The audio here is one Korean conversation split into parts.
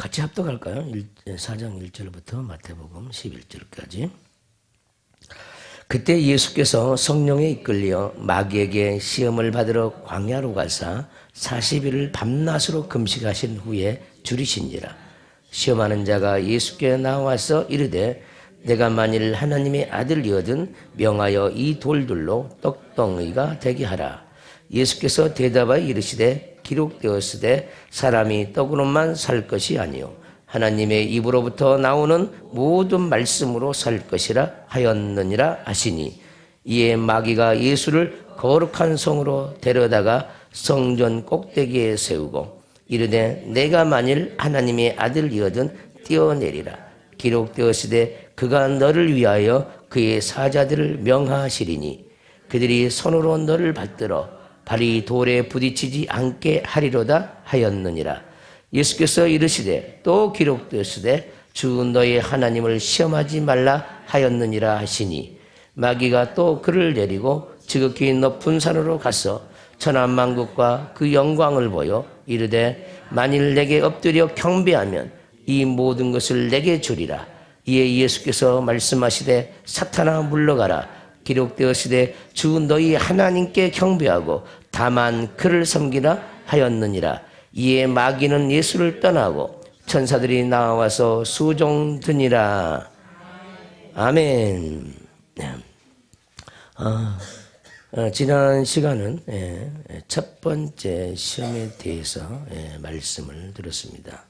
같이 합독할까요? 4장 1절부터 마태복음 11절까지. 그때 예수께서 성령에 이끌려 마귀에게 시험을 받으러 광야로 가사 40일을 밤낮으로 금식하신 후에 줄이신지라. 시험하는 자가 예수께 나와서 이르되 내가 만일 하나님의 아들이거든 명하여 이 돌들로 떡덩이가 되게 하라. 예수께서 대답하여 이르시되 기록되었으되 사람이 떡으로만 살 것이 아니요 하나님의 입으로부터 나오는 모든 말씀으로 살 것이라 하였느니라 하시니, 이에 마귀가 예수를 거룩한 성으로 데려다가 성전 꼭대기에 세우고 이르되 내가 만일 하나님의 아들이거든 뛰어내리라. 기록되었으되 그가 너를 위하여 그의 사자들을 명하시리니 그들이 손으로 너를 받들어 발이 돌에 부딪히지 않게 하리로다 하였느니라. 예수께서 이르시되 또 기록되었으되 주 너의 하나님을 시험하지 말라 하였느니라 하시니, 마귀가 또 그를 내리고 지극히 높은 산으로 가서 천하만국과 그 영광을 보여 이르되 만일 내게 엎드려 경배하면 이 모든 것을 내게 주리라. 이에 예수께서 말씀하시되 사탄아 물러가라. 기록되었으되 주 너희 하나님께 경배하고 다만 그를 섬기라 하였느니라. 이에 마귀는 예수를 떠나고 천사들이 나와서 수종드니라. 아멘. 지난 시간은 첫 번째 시험에 대해서 말씀을 들었습니다.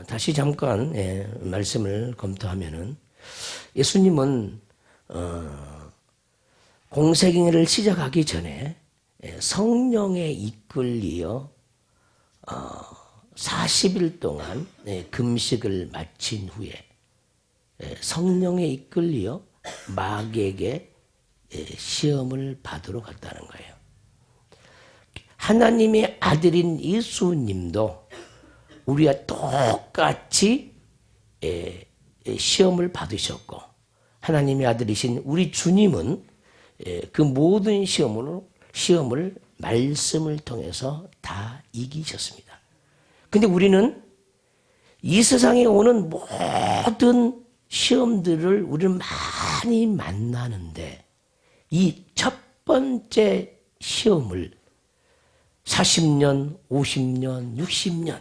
다시 잠깐 말씀을 검토하면은, 예수님은 공생애를 시작하기 전에 성령에 이끌리어 40일 동안 금식을 마친 후에 성령에 이끌리어 마귀에게 시험을 받으러 갔다는 거예요. 하나님의 아들인 예수님도 우리와 똑같이 시험을 받으셨고, 하나님의 아들이신 우리 주님은 그 모든 시험을 말씀을 통해서 다 이기셨습니다. 근데 우리는 이 세상에 오는 모든 시험들을 우리는 많이 만나는데, 이 첫 번째 시험을 40년, 50년, 60년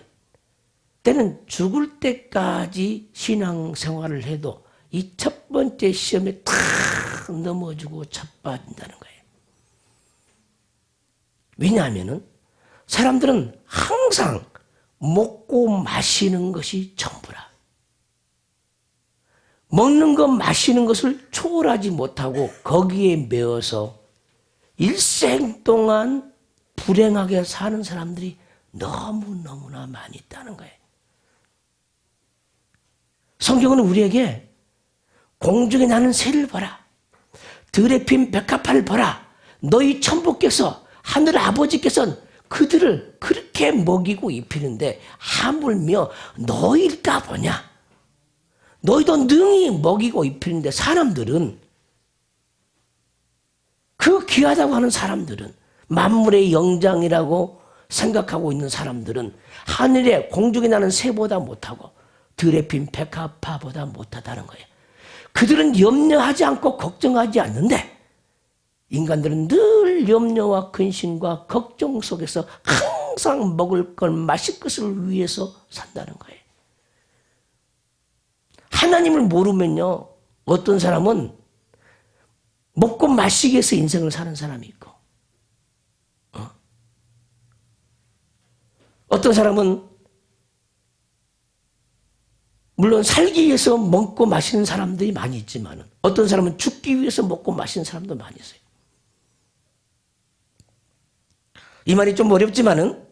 때는 죽을 때까지 신앙생활을 해도 이 첫 번째 시험에 탁 넘어지고 자빠진다는 거예요. 왜냐하면 사람들은 항상 먹고 마시는 것이 전부라. 먹는 것 마시는 것을 초월하지 못하고 거기에 매어서 일생 동안 불행하게 사는 사람들이 너무너무나 많이 있다는 거예요. 성경은 우리에게 공중에 나는 새를 보라, 들에 핀 백합화를 보라, 너희 천부께서 하늘 아버지께서는 그들을 그렇게 먹이고 입히는데 하물며 너희일까 보냐. 너희도 능히 먹이고 입히는데, 사람들은, 그 귀하다고 하는 사람들은, 만물의 영장이라고 생각하고 있는 사람들은 하늘에 공중에 나는 새보다 못하고 들에 핀 백합화보다 못하다는 거예요. 그들은 염려하지 않고 걱정하지 않는데, 인간들은 늘 염려와 근심과 걱정 속에서 항상 먹을 것, 마실 것을 위해서 산다는 거예요. 하나님을 모르면요, 어떤 사람은 먹고 마시기 위해서 인생을 사는 사람이 있고, 어떤 사람은 물론 살기 위해서 먹고 마시는 사람들이 많이 있지만, 어떤 사람은 죽기 위해서 먹고 마시는 사람도 많이 있어요. 이 말이 좀 어렵지만은,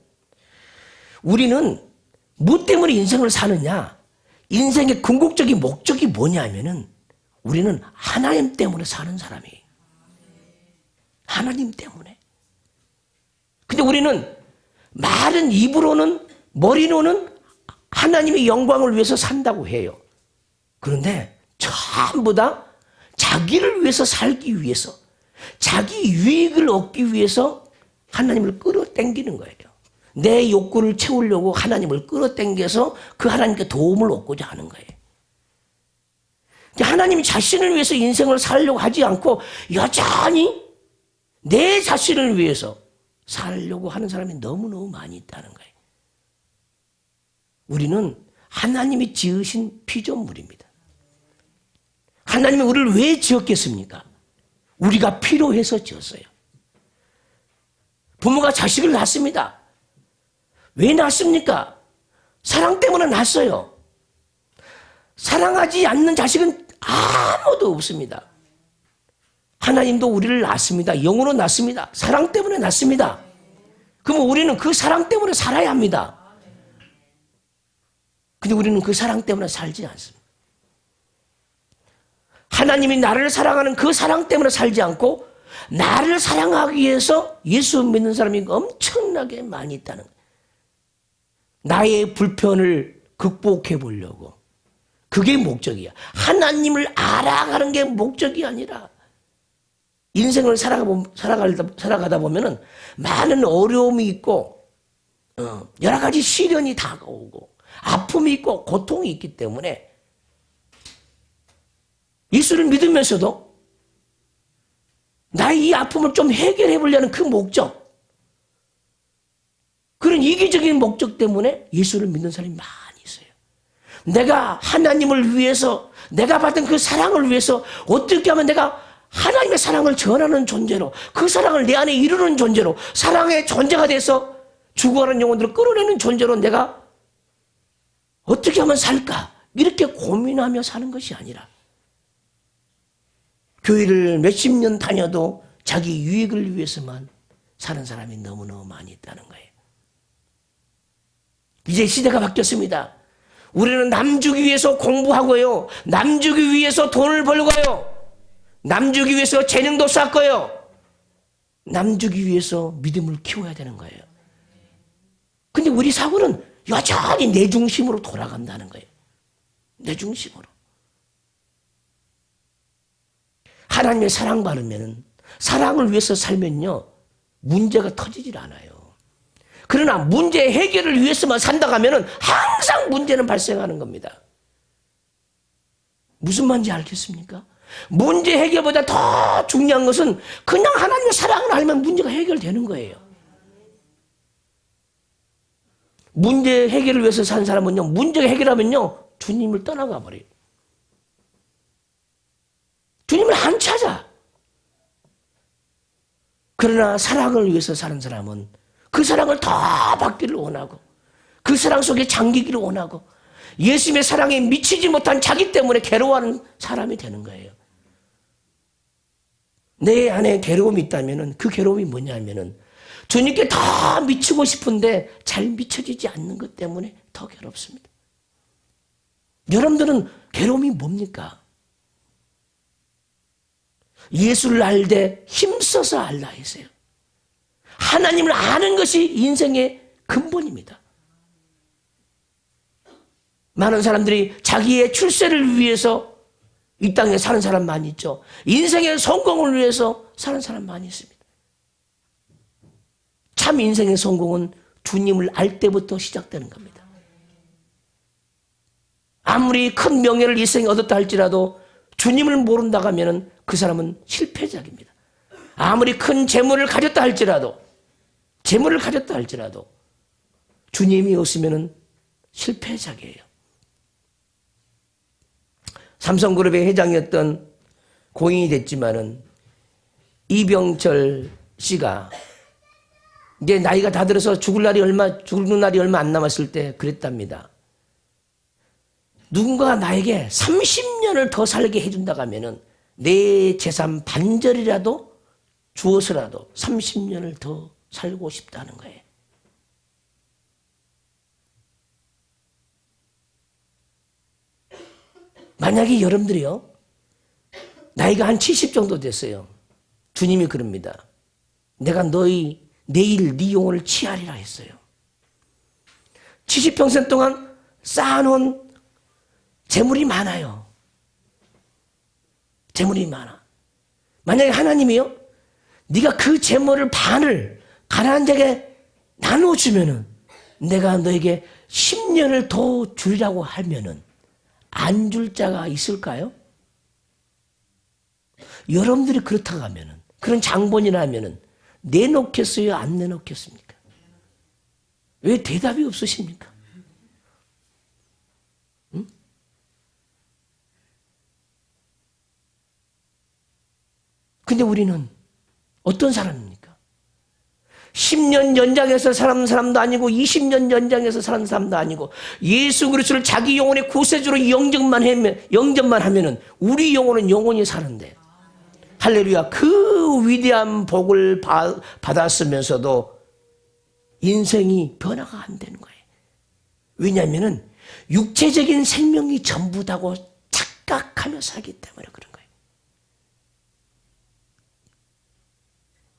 우리는 뭐 때문에 인생을 사느냐, 인생의 궁극적인 목적이 뭐냐면은, 우리는 하나님 때문에 사는 사람이에요. 하나님 때문에. 근데 우리는 말은 입으로는, 머리로는 하나님의 영광을 위해서 산다고 해요. 그런데 전부 다 자기를 위해서 살기 위해서, 자기 유익을 얻기 위해서 하나님을 끌어당기는 거예요. 내 욕구를 채우려고 하나님을 끌어당겨서 그 하나님께 도움을 얻고자 하는 거예요. 하나님이 자신을 위해서 인생을 살려고 하지 않고 여전히 내 자신을 위해서 살려고 하는 사람이 너무너무 많이 있다는 거예요. 우리는 하나님이 지으신 피조물입니다. 하나님이 우리를 왜 지었겠습니까? 우리가 필요해서 지었어요. 부모가 자식을 낳습니다. 왜 낳습니까? 사랑 때문에 낳았어요. 사랑하지 않는 자식은 아무도 없습니다. 하나님도 우리를 낳습니다. 영으로 낳습니다. 사랑 때문에 낳습니다. 그럼 우리는 그 사랑 때문에 살아야 합니다. 근데 우리는 그 사랑 때문에 살지 않습니다. 하나님이 나를 사랑하는 그 사랑 때문에 살지 않고 나를 사랑하기 위해서 예수 믿는 사람이 엄청나게 많이 있다는 거예요. 나의 불편을 극복해 보려고. 그게 목적이야. 하나님을 알아가는 게 목적이 아니라 인생을 살아가다 보면은 많은 어려움이 있고 여러 가지 시련이 다가오고 아픔이 있고 고통이 있기 때문에 예수를 믿으면서도 나의 이 아픔을 좀 해결해 보려는 그 목적, 그런 이기적인 목적 때문에 예수를 믿는 사람이 많이 있어요. 내가 하나님을 위해서, 내가 받은 그 사랑을 위해서 어떻게 하면 내가 하나님의 사랑을 전하는 존재로, 그 사랑을 내 안에 이루는 존재로, 사랑의 존재가 돼서 죽어가는 영혼들을 끌어내는 존재로 내가 어떻게 하면 살까? 이렇게 고민하며 사는 것이 아니라 교회를 몇십 년 다녀도 자기 유익을 위해서만 사는 사람이 너무너무 많이 있다는 거예요. 이제 시대가 바뀌었습니다. 우리는 남 주기 위해서 공부하고요. 남 주기 위해서 돈을 벌고요. 남 주기 위해서 재능도 쌓고요. 남 주기 위해서 믿음을 키워야 되는 거예요. 근데 우리 사고는 여전히 내 중심으로 돌아간다는 거예요. 내 중심으로. 하나님의 사랑받으면, 사랑을 위해서 살면요, 문제가 터지질 않아요. 그러나 문제 해결을 위해서만 산다고 하면 항상 문제는 발생하는 겁니다. 무슨 말인지 알겠습니까? 문제 해결보다 더 중요한 것은 그냥 하나님의 사랑을 알면 문제가 해결되는 거예요. 문제 해결을 위해서 사는 사람은요, 문제가 해결하면요, 주님을 떠나가 버려요. 주님을 안 찾아. 그러나 사랑을 위해서 사는 사람은 그 사랑을 더 받기를 원하고, 그 사랑 속에 잠기기를 원하고, 예수님의 사랑에 미치지 못한 자기 때문에 괴로워하는 사람이 되는 거예요. 내 안에 괴로움이 있다면 그 괴로움이 뭐냐면 주님께 더 미치고 싶은데 잘 미쳐지지 않는 것 때문에 더 괴롭습니다. 여러분들은 괴로움이 뭡니까? 예수를 알되 힘써서 알라 했어요. 하나님을 아는 것이 인생의 근본입니다. 많은 사람들이 자기의 출세를 위해서 이 땅에 사는 사람 많이 있죠. 인생의 성공을 위해서 사는 사람 많이 있습니다. 참 인생의 성공은 주님을 알 때부터 시작되는 겁니다. 아무리 큰 명예를 이 생에 얻었다 할지라도 주님을 모른다고 하면 그 사람은 실패작입니다. 아무리 큰 재물을 가졌다 할지라도 주님이 없으면 실패작이에요. 삼성그룹의 회장이었던 고인이 됐지만은 이병철 씨가 이제 나이가 다 들어서 죽는 날이 얼마 안 남았을 때 그랬답니다. 누군가가 나에게 30년을 더 살게 해준다고 하면은 내 재산 반절이라도 주어서라도 30년을 더 살고 싶다는 거예요. 만약에 여러분들이요, 나이가 한 70 정도 됐어요. 주님이 그럽니다. 내가 내일 네 영혼을 취하리라 했어요. 70평생 동안 쌓아놓은 재물이 많아요. 재물이 많아. 만약에 하나님이요, 네가 그 재물을 반을 가난한 자에게 나눠주면은 내가 너에게 10년을 더 주리라고 하면은 안 줄 자가 있을까요? 여러분들이 그렇다고 하면은, 그런 장본이라 하면은 내놓겠어요? 안 내놓겠습니까? 왜 대답이 없으십니까? 응? 근데 우리는 어떤 사람입니까? 10년 연장해서 사는 사람도 아니고 20년 연장해서 사는 사람도 아니고 예수 그리스도를 자기 영혼의 구세주로 영접만 하면은 우리 영혼은 영원히 사는데, 할렐루야, 그 위대한 복을 받았으면서도 인생이 변화가 안 되는 거예요. 왜냐하면은 육체적인 생명이 전부다고 착각하며 살기 때문에 그런 거예요.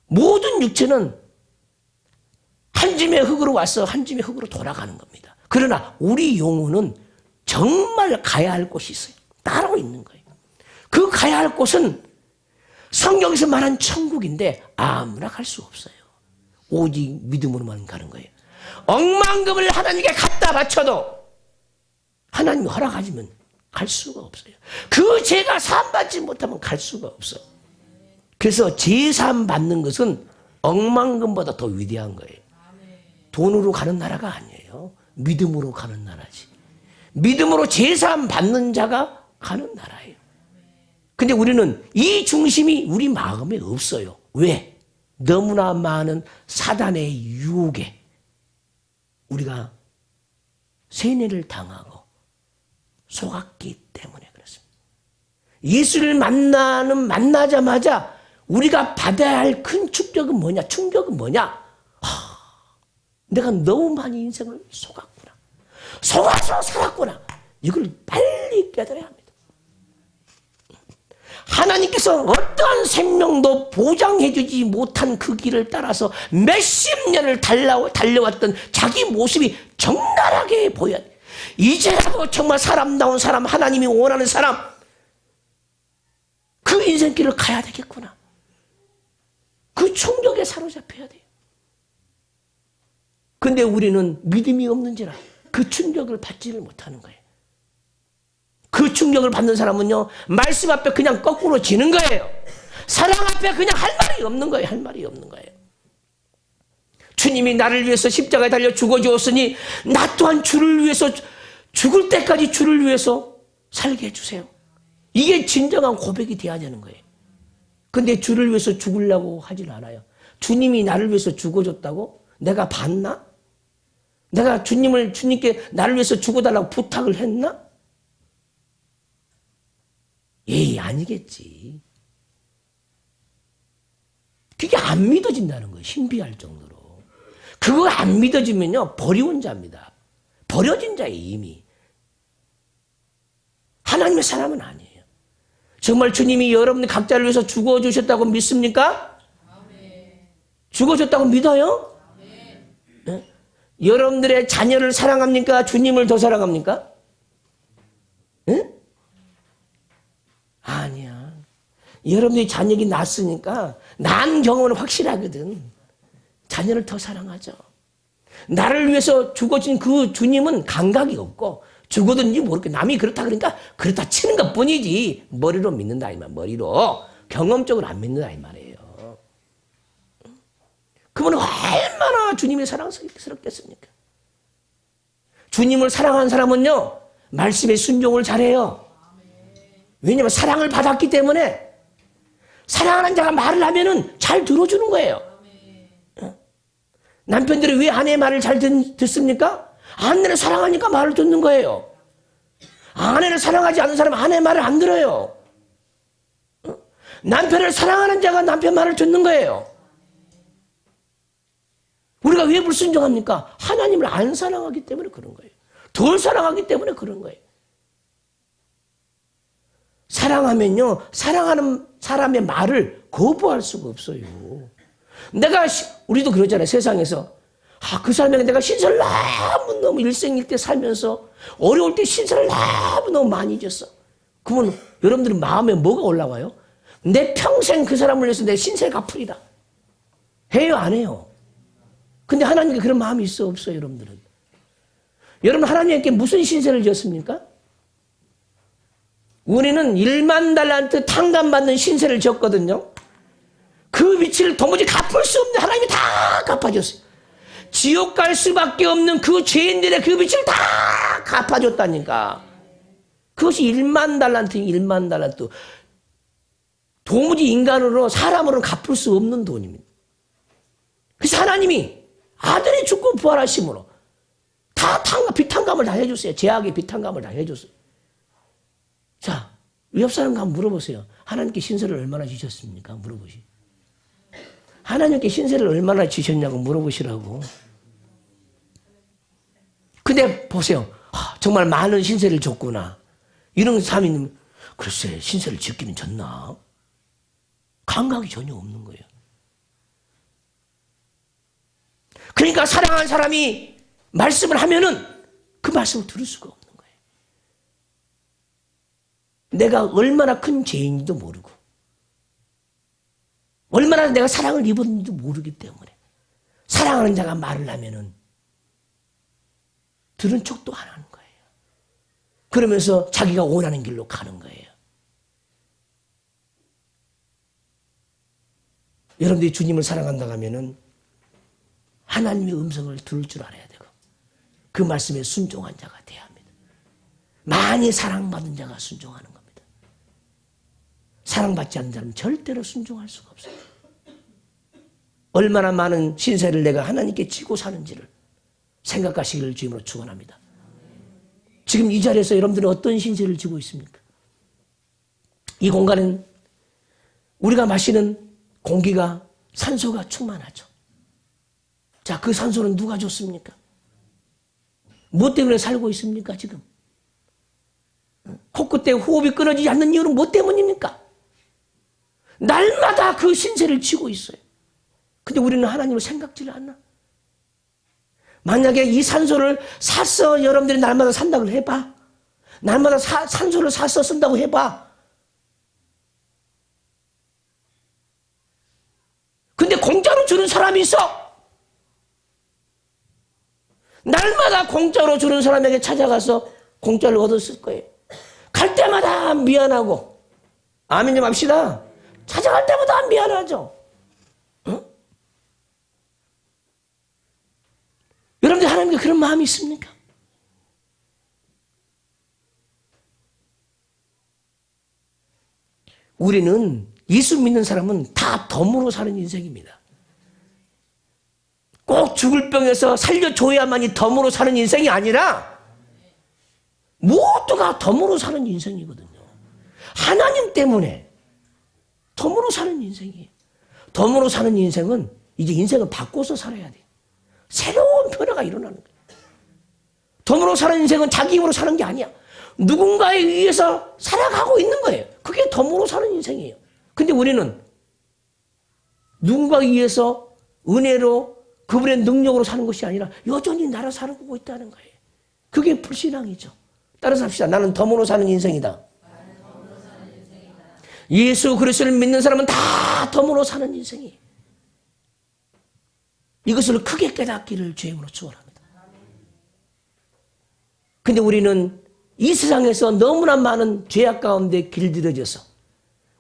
모든 육체는 한 줌의 흙으로 와서 한 줌의 흙으로 돌아가는 겁니다. 그러나 우리 영혼은 정말 가야 할 곳이 있어요. 따로 있는 거예요. 그 가야 할 곳은 성경에서 말한 천국인데 아무나 갈 수 없어요. 오직 믿음으로만 가는 거예요. 억만금을 하나님께 갖다 바쳐도 하나님이 허락하시면 갈 수가 없어요. 그 죄가 사함받지 못하면 갈 수가 없어. 그래서 제사함 받는 것은 억만금보다 더 위대한 거예요. 돈으로 가는 나라가 아니에요. 믿음으로 가는 나라지. 믿음으로 제사함 받는 자가 가는 나라예요. 근데 우리는 이 중심이 우리 마음에 없어요. 왜? 너무나 많은 사단의 유혹에 우리가 세뇌를 당하고 속았기 때문에 그렇습니다. 예수를 만나자마자 우리가 받아야 할 큰 충격은 뭐냐? 충격은 뭐냐? 내가 너무 많이 인생을 속았구나. 속아서 살았구나. 이걸 빨리 깨달아야 합니다. 하나님께서 어떠한 생명도 보장해주지 못한 그 길을 따라서 몇십 년을 달려왔던 자기 모습이 적나라하게 보여야 돼. 이제라도 정말 사람다운 사람, 하나님이 원하는 사람, 그 인생길을 가야 되겠구나. 그 충격에 사로잡혀야 돼요. 근데 우리는 믿음이 없는지라 그 충격을 받지를 못하는 거예요. 그 충격을 받는 사람은요, 말씀 앞에 그냥 거꾸로 지는 거예요. 사랑 앞에 그냥 할 말이 없는 거예요. 할 말이 없는 거예요. 주님이 나를 위해서 십자가에 달려 죽어주었으니 나 또한 주를 위해서 죽을 때까지 주를 위해서 살게 해주세요. 이게 진정한 고백이 돼야 되는 거예요. 근데 주를 위해서 죽으려고 하진 않아요. 주님이 나를 위해서 죽어줬다고? 내가 봤나? 내가 주님께 나를 위해서 죽어달라고 부탁을 했나? 아니겠지. 그게 안 믿어진다는 거예요. 신비할 정도로. 그거 안 믿어지면요, 버려온 자입니다. 버려진 자예요, 이미. 하나님의 사람은 아니에요. 정말 주님이 여러분 각자를 위해서 죽어주셨다고 믿습니까? 죽어줬다고 믿어요? 네? 여러분들의 자녀를 사랑합니까? 주님을 더 사랑합니까? 네? 아니야. 여러분들이 자녀가 낳았으니까 난 경험은 확실하거든. 자녀를 더 사랑하죠. 나를 위해서 죽어진 그 주님은 감각이 없고 죽어든지 모르게 남이 그렇다 그러니까 그렇다 치는 것 뿐이지 머리로 믿는다 이 말. 머리로 경험적으로 안 믿는다 이 말이에요. 그분은 얼마나 주님이 사랑스럽겠습니까? 주님을 사랑하는 사람은요, 말씀에 순종을 잘해요. 왜냐하면 사랑을 받았기 때문에 사랑하는 자가 말을 하면은 잘 들어주는 거예요. 남편들이 왜 아내의 말을 잘 듣습니까? 아내를 사랑하니까 말을 듣는 거예요. 아내를 사랑하지 않는 사람은 아내의 말을 안 들어요. 남편을 사랑하는 자가 남편 말을 듣는 거예요. 우리가 왜 불순종합니까? 하나님을 안 사랑하기 때문에 그런 거예요. 덜 사랑하기 때문에 그런 거예요. 사랑하면요, 사랑하는 사람의 말을 거부할 수가 없어요. 우리도 그러잖아요. 세상에서 그 사람에게 내가 신세를 너무 일생일대 살면서 어려울 때 신세를 너무 많이 줬어. 그러면 여러분들 마음에 뭐가 올라와요? 내 평생 그 사람을 위해서 내 신세 갚으리라. 해요, 안 해요? 근데 하나님께 그런 마음이 있어, 없어요, 여러분들은? 여러분 하나님께 무슨 신세를 지었습니까? 우리는 1만 달란트 탕감받는 신세를 지었거든요. 그 위치를 도무지 갚을 수 없는 하나님이 다 갚아줬어요. 지옥 갈 수밖에 없는 그 죄인들의 그 위치를 다 갚아줬다니까. 그것이 1만 달란트, 1만 달란트. 도무지 인간으로 사람으로는 갚을 수 없는 돈입니다. 그래서 하나님이 아들이 죽고 부활하심으로 다 비탕감을 다 해줬어요. 제약의 비탕감을 다 해줬어요. 자, 옆 사람과 한번 물어보세요. 하나님께 신세를 얼마나 지셨습니까? 물어보시. 하나님께 신세를 얼마나 지셨냐고 물어보시라고. 근데 보세요. 정말 많은 신세를 줬구나. 이런 사람이 있는, 글쎄, 신세를 지기는 졌나? 감각이 전혀 없는 거예요. 그러니까 사랑하는 사람이 말씀을 하면은 그 말씀을 들을 수가 없는 거예요. 내가 얼마나 큰 죄인지도 모르고 얼마나 내가 사랑을 입었는지도 모르기 때문에 사랑하는 자가 말을 하면은 들은 척도 안 하는 거예요. 그러면서 자기가 원하는 길로 가는 거예요. 여러분들이 주님을 사랑한다고 하면은 하나님의 음성을 들을 줄 알아야 되고 그 말씀에 순종한 자가 돼야 합니다. 많이 사랑받은 자가 순종하는 겁니다. 사랑받지 않는 자는 절대로 순종할 수가 없어요. 얼마나 많은 신세를 내가 하나님께 지고 사는지를 생각하시기를 주님으로 축원합니다. 지금 이 자리에서 여러분들은 어떤 신세를 지고 있습니까? 이 공간은 우리가 마시는 공기가 산소가 충만하죠. 자, 그 산소는 누가 줬습니까? 뭐 때문에 살고 있습니까, 지금? 코끝에 호흡이 끊어지지 않는 이유는 뭐 때문입니까? 날마다 그 신세를 지고 있어요. 근데 우리는 하나님을 생각지를 않나? 만약에 이 산소를 사서 여러분들이 날마다 산다고 해봐. 날마다 산소를 사서 쓴다고 해봐. 근데 공짜로 주는 사람이 있어. 날마다 공짜로 주는 사람에게 찾아가서 공짜를 얻었을 거예요. 갈 때마다 미안하고. 아멘 좀 합시다. 찾아갈 때마다 미안하죠. 어? 여러분들 하나님께 그런 마음이 있습니까? 우리는 예수 믿는 사람은 다 덤으로 사는 인생입니다. 꼭 죽을 병에서 살려줘야만이 덤으로 사는 인생이 아니라 모두가 덤으로 사는 인생이거든요. 하나님 때문에 덤으로 사는 인생이에요. 덤으로 사는 인생은 이제 인생을 바꿔서 살아야 돼요. 새로운 변화가 일어나는 거예요. 덤으로 사는 인생은 자기 힘으로 사는 게 아니야. 누군가에 의해서 살아가고 있는 거예요. 그게 덤으로 사는 인생이에요. 근데 우리는 누군가에 의해서 은혜로 그분의 능력으로 사는 것이 아니라 여전히 나를 살아가고 있다는 거예요. 그게 불신앙이죠. 따라서 합시다. 나는 덤으로 사는 인생이다. 예수 그리스도를 믿는 사람은 다 덤으로 사는 인생이에요. 이것을 크게 깨닫기를 주님으로 축원합니다. 근데 우리는 이 세상에서 너무나 많은 죄악 가운데 길들여져서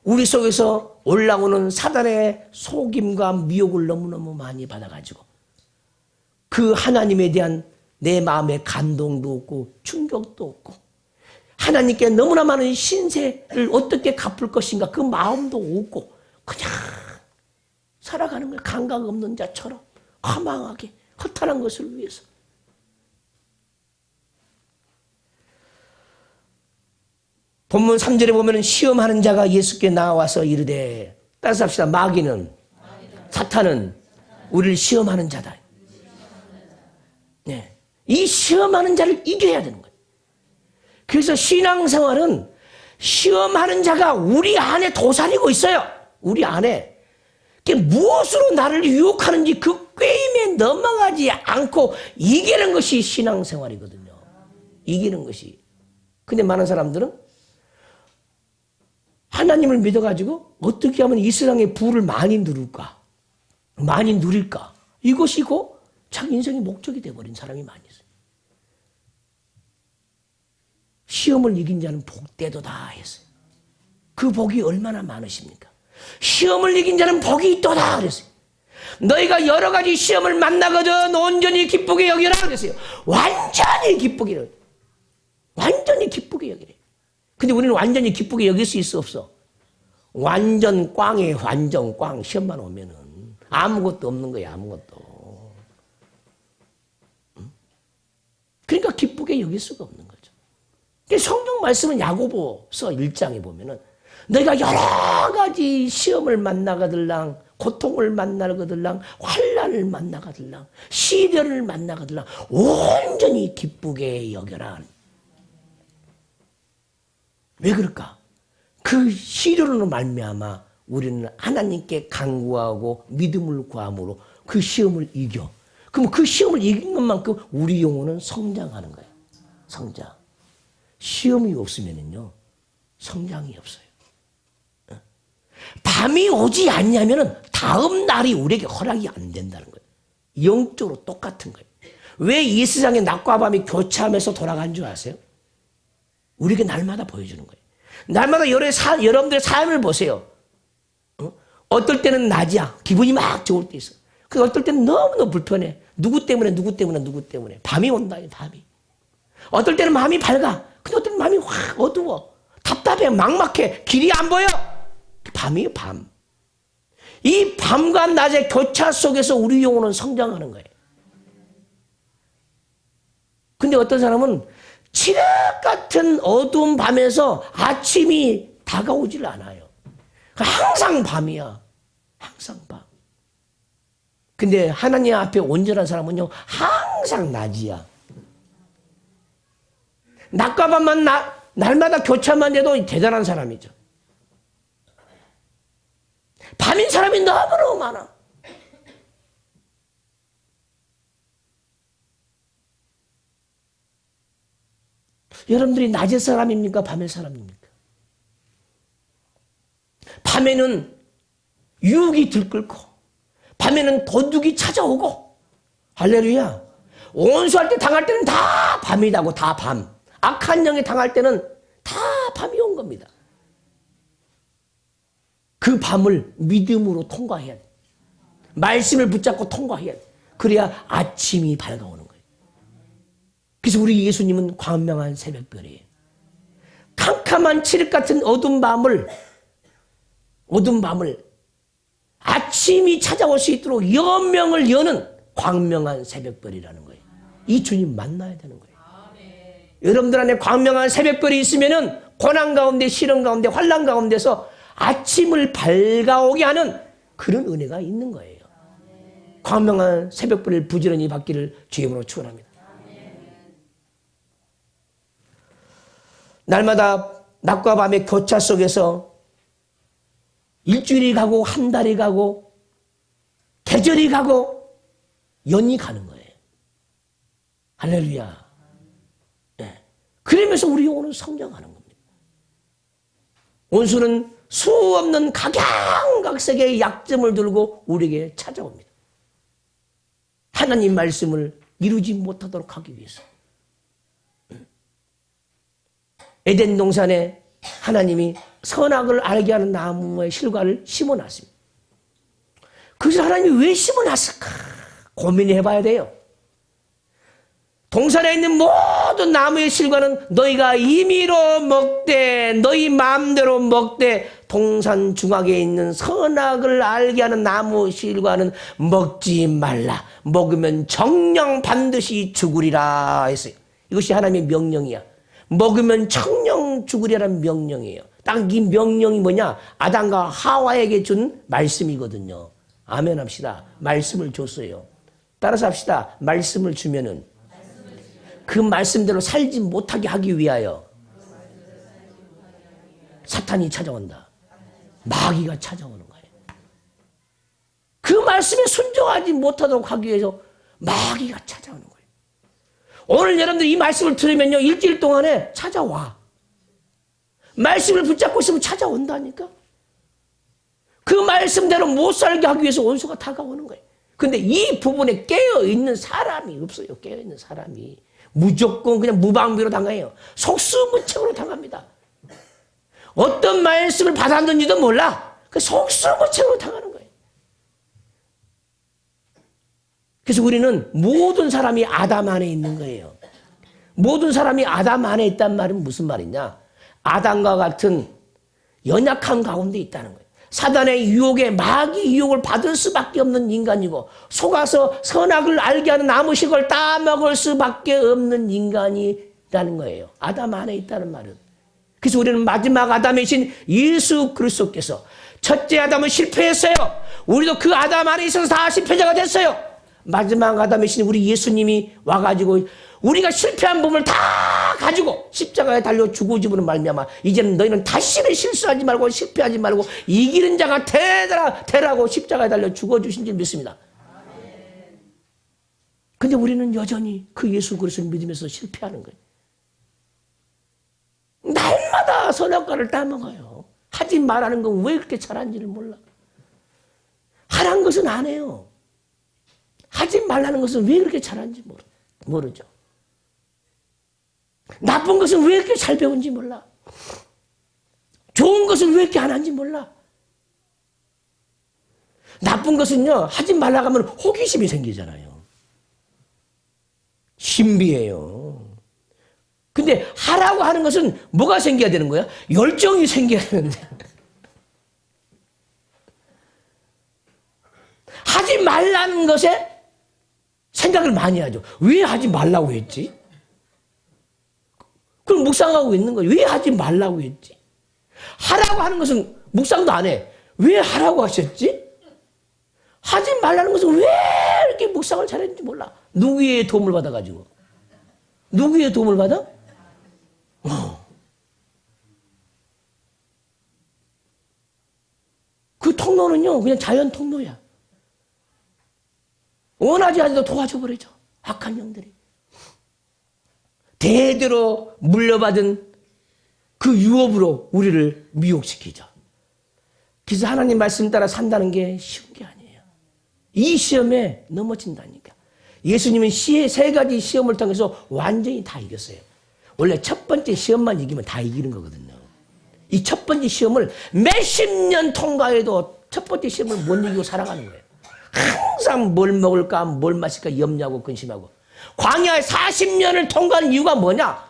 우리 속에서 올라오는 사단의 속임과 미혹을 너무너무 많이 받아가지고 그 하나님에 대한 내 마음의 감동도 없고 충격도 없고 하나님께 너무나 많은 신세를 어떻게 갚을 것인가 그 마음도 없고 그냥 살아가는 거예요. 감각 없는 자처럼 허망하게 허탄한 것을 위해서. 본문 3절에 보면 시험하는 자가 예수께 나와서 이르되 따라서 합시다. 마귀는 사탄은 우리를 시험하는 자다. 네. 이 시험하는 자를 이겨야 되는 거예요. 그래서 신앙생활은 시험하는 자가 우리 안에 도사리고 있어요. 우리 안에. 그게 무엇으로 나를 유혹하는지 그 꾀임에 넘어가지 않고 이기는 것이 신앙생활이거든요. 이기는 것이. 근데 많은 사람들은 하나님을 믿어가지고 어떻게 하면 이 세상의 부를 많이 누릴까? 많이 누릴까? 이것이고 자기 인생의 목적이 되어버린 사람이 많이 있어요. 시험을 이긴 자는 복되도다 했어요. 그 복이 얼마나 많으십니까? 시험을 이긴 자는 복이 있도다 그랬어요. 너희가 여러 가지 시험을 만나거든 온전히 기쁘게 여기라 그랬어요. 완전히 기쁘게 여기라. 완전히 기쁘게 여기라. 근데 우리는 완전히 기쁘게 여길 수 있어 없어? 완전 꽝에 완전 꽝. 시험만 오면은 아무것도 없는 거야. 아무것도. 그러니까 기쁘게 여길 수가 없는 거죠. 성경 말씀은 야고보서 1장에 보면은 너희가 여러 가지 시험을 만나거들랑 고통을 만나거들랑 환난을 만나거들랑 시련을 만나거들랑 온전히 기쁘게 여겨라. 왜 그럴까? 그 시련으로 말미암아 우리는 하나님께 간구하고 믿음을 구함으로 그 시험을 이겨. 그럼 그 시험을 이긴 것만큼 우리 영혼은 성장하는 거예요. 성장. 시험이 없으면요 성장이 없어요. 밤이 오지 않냐면은 다음 날이 우리에게 허락이 안 된다는 거예요. 영적으로 똑같은 거예요. 왜 이 세상에 낮과 밤이 교차하면서 돌아간 줄 아세요? 우리에게 날마다 보여주는 거예요. 날마다 여러분들의 삶을 보세요. 어떨 때는 낮이야. 기분이 막 좋을 때 있어. 그 어떨 때는 너무너무 불편해. 누구 때문에. 밤이 온다, 밤이. 어떨 때는 마음이 밝아. 근데 어떨 때는 마음이 확 어두워. 답답해, 막막해. 길이 안 보여. 밤이에요, 밤. 이 밤과 낮의 교차 속에서 우리 영혼은 성장하는 거예요. 근데 어떤 사람은 칠흑 같은 어두운 밤에서 아침이 다가오질 않아요. 항상 밤이야. 항상 밤. 근데 하나님 앞에 온전한 사람은요, 항상 낮이야. 낮과 밤만 날마다 교차만 해도 대단한 사람이죠. 밤인 사람이 너무너무 많아. 여러분들이 낮의 사람입니까? 밤의 사람입니까? 밤에는 유혹이 들끓고 밤에는 도둑이 찾아오고 할렐루야. 원수할 때 당할 때는 다 밤이라고. 다 밤. 악한 영에 당할 때는 다 밤이 온 겁니다. 그 밤을 믿음으로 통과해야 돼. 말씀을 붙잡고 통과해야 돼. 그래야 아침이 밝아오는 거예요. 그래서 우리 예수님은 광명한 새벽별이에요. 캄캄한 칠흑 같은 어두운 밤을 아침이 찾아올 수 있도록 여명을 여는 광명한 새벽별이라는 거예요. 이 주님 만나야 되는 거예요. 여러분들 안에 광명한 새벽별이 있으면은 고난 가운데, 시련 가운데, 환난 가운데서 아침을 밝아오게 하는 그런 은혜가 있는 거예요. 광명한 새벽별을 부지런히 받기를 주임으로 축원합니다. 날마다 낮과 밤의 교차 속에서 일주일이 가고 한 달이 가고 계절이 가고 연이 가는 거예요. 할렐루야. 네. 그러면서 우리 영혼은 성장하는 겁니다. 원수는 수 없는 각양각색의 약점을 들고 우리에게 찾아옵니다. 하나님 말씀을 이루지 못하도록 하기 위해서. 에덴 동산에 하나님이 선악을 알게 하는 나무의 실과를 심어놨습니다. 그래서 하나님이 왜 심어놨을까 고민해봐야 돼요. 동산에 있는 모든 나무의 실과는 너희가 임의로 먹되 너희 마음대로 먹되 동산 중앙에 있는 선악을 알게 하는 나무 실과는 먹지 말라. 먹으면 정령 반드시 죽으리라 했어요. 이것이 하나님의 명령이야. 먹으면 정령 죽으리라는 명령이에요. 딱 이 명령이 뭐냐? 아담과 하와에게 준 말씀이거든요. 아멘 합시다. 말씀을 줬어요. 따라서 합시다. 말씀을 주면은 그 말씀대로 살지 못하게 하기 위하여 사탄이 찾아온다. 마귀가 찾아오는 거예요. 그 말씀에 순종하지 못하도록 하기 위해서 마귀가 찾아오는 거예요. 오늘 여러분들 이 말씀을 들으면요, 일주일 동안에 찾아와. 말씀을 붙잡고 있으면 찾아온다니까. 그 말씀대로 못 살게 하기 위해서 원수가 다가오는 거예요. 근데 이 부분에 깨어있는 사람이 없어요. 깨어있는 사람이. 무조건 그냥 무방비로 당해요. 속수무책으로 당합니다. 어떤 말씀을 받았는지도 몰라. 그 속수무책으로 당하는 거예요. 그래서 우리는 모든 사람이 아담 안에 있는 거예요. 모든 사람이 아담 안에 있단 말은 무슨 말이냐? 아담과 같은 연약한 가운데 있다는 거예요. 사단의 유혹에 마귀 유혹을 받을 수밖에 없는 인간이고 속아서 선악을 알게 하는 나무식을 따먹을 수밖에 없는 인간이라는 거예요. 아담 안에 있다는 말은. 그래서 우리는 마지막 아담이신 예수 그리스도께서 첫째 아담은 실패했어요. 우리도 그 아담 안에 있어서 다 실패자가 됐어요. 마지막 아담이신 우리 예수님이 와가지고 우리가 실패한 부분을 다 가지고 십자가에 달려 죽어지므로 말미암아 이제는 너희는 다시는 실수하지 말고 실패하지 말고 이기는 자가 되라고 십자가에 달려 죽어주신 줄 믿습니다. 근데 우리는 여전히 그 예수 그리스도를 믿으면서 실패하는 거예요. 날마다 선악과를 따먹어요. 하지 말라는 건 왜 그렇게 잘하는지를 몰라. 하라는 것은 안 해요. 하지 말라는 것은 왜 그렇게 잘하는지 모르죠. 나쁜 것은 왜 이렇게 잘 배운지 몰라. 좋은 것은 왜 이렇게 안 하는지 몰라. 나쁜 것은요, 하지 말라고 하면 호기심이 생기잖아요. 신비해요. 근데 하라고 하는 것은 뭐가 생겨야 되는 거야? 열정이 생겨야 되는데. 하지 말라는 것에 생각을 많이 하죠. 왜 하지 말라고 했지? 그걸 묵상하고 있는 거예요. 왜 하지 말라고 했지? 하라고 하는 것은 묵상도 안 해. 왜 하라고 하셨지? 하지 말라는 것은 왜 이렇게 묵상을 잘했는지 몰라. 누구의 도움을 받아가지고. 누구의 도움을 받아? 그 통로는요, 그냥 자연 통로야. 원하지 않아도 도와줘 버리죠. 악한 영들이. 대대로 물려받은 그 유업으로 우리를 미혹시키죠. 그래서 하나님 말씀 따라 산다는 게 쉬운 게 아니에요. 이 시험에 넘어진다니까. 예수님은 세 가지 시험을 통해서 완전히 다 이겼어요. 원래 첫 번째 시험만 이기면 다 이기는 거거든요. 이 첫 번째 시험을 몇십 년 통과해도 첫 번째 시험을 못 이기고 살아가는 거예요. 항상 뭘 먹을까, 뭘 마실까 염려하고 근심하고. 광야에 40년을 통과한 이유가 뭐냐?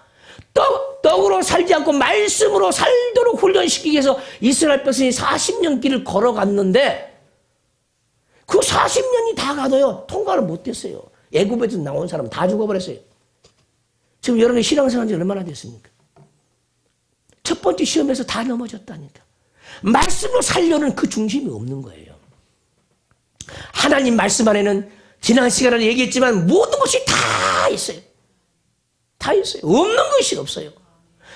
떡으로 살지 않고 말씀으로 살도록 훈련시키기 위해서 이스라엘 백성이 40년 길을 걸어갔는데 그 40년이 다 가도요 통과를 못했어요. 애굽에서 나온 사람 다 죽어버렸어요. 지금 여러분이 신앙생활한 지 얼마나 됐습니까? 첫 번째 시험에서 다 넘어졌다니까. 말씀으로 살려는 그 중심이 없는 거예요. 하나님 말씀 안에는 지난 시간에 얘기했지만 모든 것이 다 있어요. 다 있어요. 없는 것이 없어요.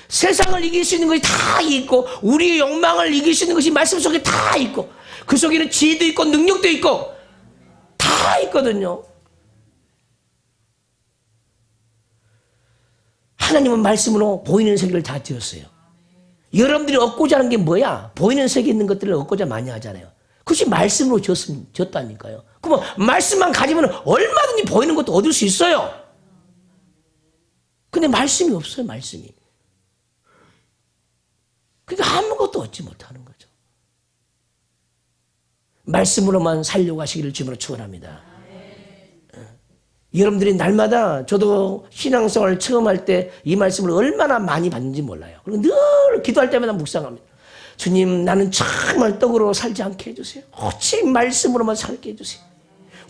세상을 이길 수 있는 것이 다 있고 우리의 욕망을 이길 수 있는 것이 말씀 속에 다 있고 그 속에는 지혜도 있고 능력도 있고 다 있거든요. 하나님은 말씀으로 보이는 세계를 다 지었어요. 여러분들이 얻고자 하는 게 뭐야? 보이는 세계에 있는 것들을 얻고자 많이 하잖아요. 그것이 말씀으로 졌다니까요. 그럼 말씀만 가지면 얼마든지 보이는 것도 얻을 수 있어요. 근데 말씀이 없어요, 말씀이. 그러니까 아무것도 얻지 못하는 거죠. 말씀으로만 살려고 하시기를 주님으로 축원합니다. 여러분들이 날마다 저도 신앙생활을 처음 할 때 이 말씀을 얼마나 많이 받는지 몰라요. 그리고 늘 기도할 때마다 묵상합니다. 주님, 나는 정말 떡으로 살지 않게 해주세요. 오직 말씀으로만 살게 해주세요.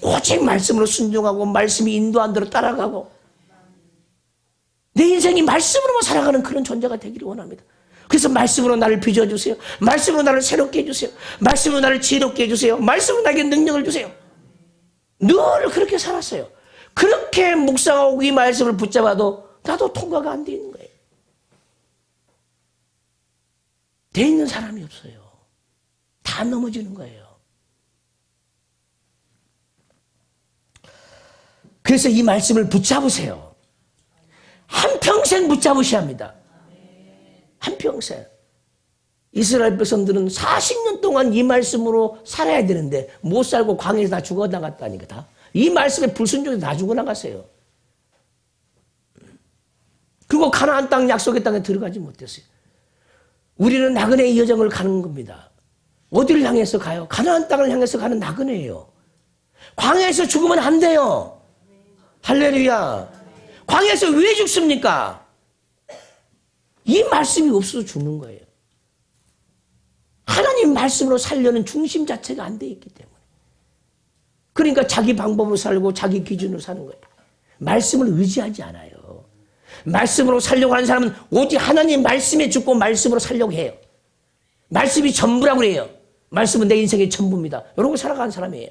오직 말씀으로 순종하고 말씀이 인도한 대로 따라가고 내 인생이 말씀으로만 살아가는 그런 존재가 되기를 원합니다. 그래서 말씀으로 나를 빚어주세요. 말씀으로 나를 새롭게 해주세요. 말씀으로 나를 지혜롭게 해주세요. 말씀으로 나에게 능력을 주세요. 늘 그렇게 살았어요. 그렇게 묵상하고 이 말씀을 붙잡아도 나도 통과가 안 돼 있는 거예요. 돼 있는 사람이 없어요. 다 넘어지는 거예요. 그래서 이 말씀을 붙잡으세요. 한평생 붙잡으셔야 합니다. 한평생. 이스라엘 백성들은 40년 동안 이 말씀으로 살아야 되는데 못 살고 광야에서 다 죽어나갔다니까 다. 이 말씀에 불순종해서 다 죽어나갔어요. 그리고 가나안 땅 약속의 땅에 들어가지 못했어요. 우리는 나그네의 여정을 가는 겁니다. 어디를 향해서 가요? 가나안 땅을 향해서 가는 나그네예요. 광야에서 죽으면 안 돼요. 할렐루야. 광야에서 왜 죽습니까? 이 말씀이 없어서 죽는 거예요. 하나님 말씀으로 살려는 중심 자체가 안 돼 있기 때문에. 그러니까 자기 방법으로 살고 자기 기준으로 사는 거예요. 말씀을 의지하지 않아요. 말씀으로 살려고 하는 사람은 오직 하나님 말씀에 죽고 말씀으로 살려고 해요. 말씀이 전부라고 해요. 말씀은 내 인생의 전부입니다. 이러고 살아가는 사람이에요.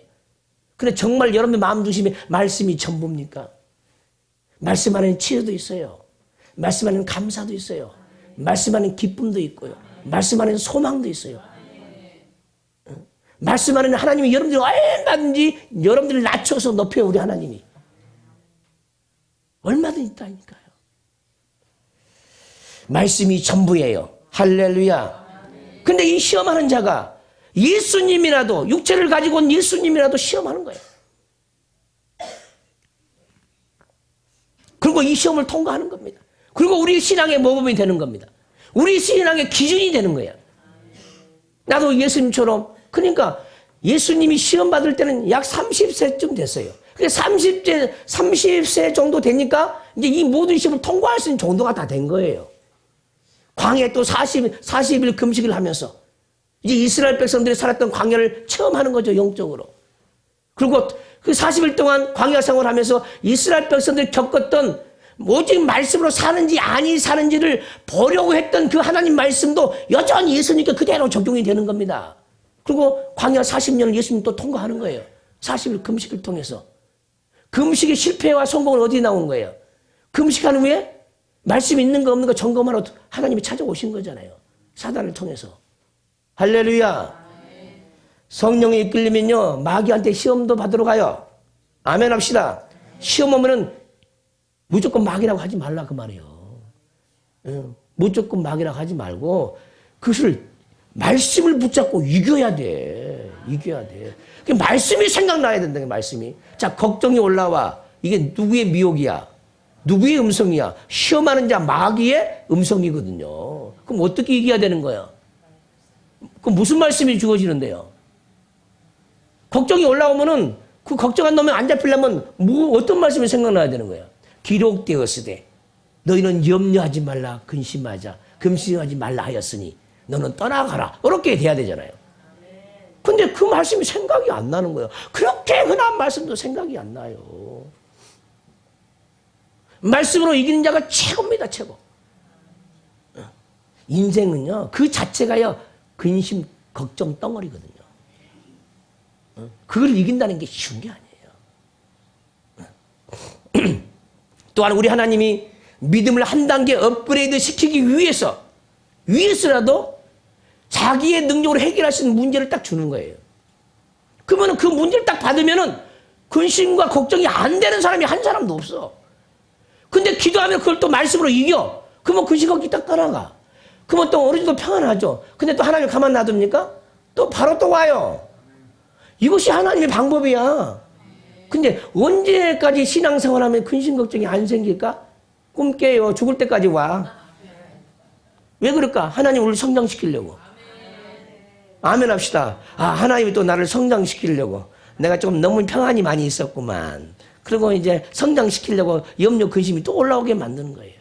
근데 정말 여러분의 마음 중심에 말씀이 전부입니까? 말씀 안에는 치유도 있어요. 말씀 안에는 감사도 있어요. 말씀 안에는 기쁨도 있고요. 말씀 안에는 소망도 있어요. 말씀 안에는 하나님이 여러분들이 얼마든지 여러분들을 낮춰서 높여요. 우리 하나님이. 얼마든지 있다니까요. 말씀이 전부예요. 할렐루야. 근데 이 시험하는 자가 예수님이라도, 육체를 가지고 온 예수님이라도 시험하는 거예요. 그리고 이 시험을 통과하는 겁니다. 그리고 우리 신앙의 모범이 되는 겁니다. 우리 신앙의 기준이 되는 거예요. 나도 예수님처럼. 그러니까 예수님이 시험 받을 때는 약 30세쯤 됐어요. 근데 30세 정도 되니까 이제 이 모든 시험을 통과할 수 있는 정도가 다 된 거예요. 광야에 또 40일 금식을 하면서 이제 이스라엘 백성들이 살았던 광야를 체험하는 거죠, 영적으로. 그리고 그 40일 동안 광야 생활하면서 이스라엘 백성들이 겪었던 오직 말씀으로 사는지 아니 사는지를 보려고 했던 그 하나님 말씀도 여전히 예수님께 그대로 적용이 되는 겁니다. 그리고 광야 40년을 예수님 또 통과하는 거예요. 40일 금식을 통해서. 금식의 실패와 성공은 어디에 나온 거예요? 금식하는 후에 말씀 있는 거 없는 거 점검하러 하나님이 찾아오신 거잖아요. 사단을 통해서. 할렐루야. 성령이 이끌리면요, 마귀한테 시험도 받으러 가요. 아멘 합시다. 시험 오면은 무조건 마귀라고 하지 말라 그 말이에요. 무조건 마귀라고 하지 말고 그것을 말씀을 붙잡고 이겨야 돼. 이겨야 돼. 그 말씀이 생각나야 된다. 그 말씀이. 자, 걱정이 올라와. 이게 누구의 미혹이야? 누구의 음성이야? 시험하는 자 마귀의 음성이거든요. 그럼 어떻게 이겨야 되는 거야? 그럼 무슨 말씀이 주어지는데요? 걱정이 올라오면은 그 걱정한 놈이 안 잡히려면 어떤 말씀이 생각나야 되는 거야? 기록되었으되 너희는 염려하지 말라 근심하자 금심하지 말라 하였으니 너는 떠나가라. 이렇게 돼야 되잖아요. 근데 그 말씀이 생각이 안 나는 거예요. 그렇게 흔한 말씀도 생각이 안 나요. 말씀으로 이기는 자가 최고입니다. 최고. 인생은요, 그 자체가요, 근심, 걱정 덩어리거든요. 그걸 이긴다는 게 쉬운 게 아니에요. 또한 우리 하나님이 믿음을 한 단계 업그레이드 시키기 위해서라도 자기의 능력으로 해결할 수 있는 문제를 딱 주는 거예요. 그러면 그 문제를 딱 받으면은 근심과 걱정이 안 되는 사람이 한 사람도 없어. 근데 기도하면 그걸 또 말씀으로 이겨. 그러면 근심 걱정이 딱 떠나가. 그러면 또 어느 정도 평안하죠. 근데 또 하나님 가만 놔둡니까? 또 바로 또 와요. 이것이 하나님의 방법이야. 근데 언제까지 신앙생활하면 근심 걱정이 안 생길까? 꿈 깨요. 죽을 때까지 와. 왜 그럴까? 하나님 우리를 성장시키려고. 아멘 합시다. 아, 하나님이 또 나를 성장시키려고. 내가 좀 너무 평안이 많이 있었구만. 그리고 이제 성장시키려고 염려 근심이 또 올라오게 만드는 거예요.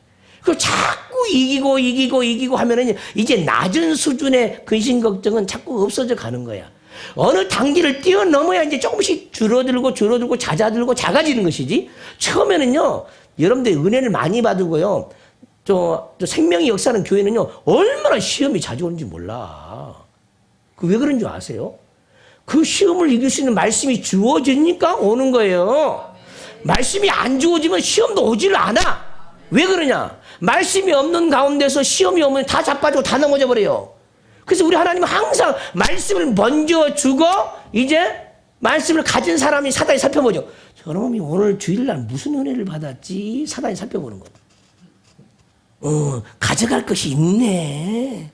그 자꾸 이기고 하면은 이제 낮은 수준의 근심 걱정은 자꾸 없어져 가는 거야. 어느 단계를 뛰어넘어야 이제 조금씩 줄어들고 잦아들고 작아지는 것이지. 처음에는요, 여러분들 은혜를 많이 받고요, 저 생명의 역사하는 교회는요, 얼마나 시험이 자주 오는지 몰라. 그 왜 그런 줄 아세요? 그 시험을 이길 수 있는 말씀이 주어지니까 오는 거예요. 말씀이 안 주어지면 시험도 오지를 않아. 왜 그러냐? 말씀이 없는 가운데서 시험이 오면 다 자빠지고 다 넘어져 버려요. 그래서 우리 하나님은 항상 말씀을 먼저 주고 이제 말씀을 가진 사람이 사단이 살펴보죠. 저놈이 오늘 주일날 무슨 은혜를 받았지? 사단이 살펴보는 거예요. 가져갈 것이 있네.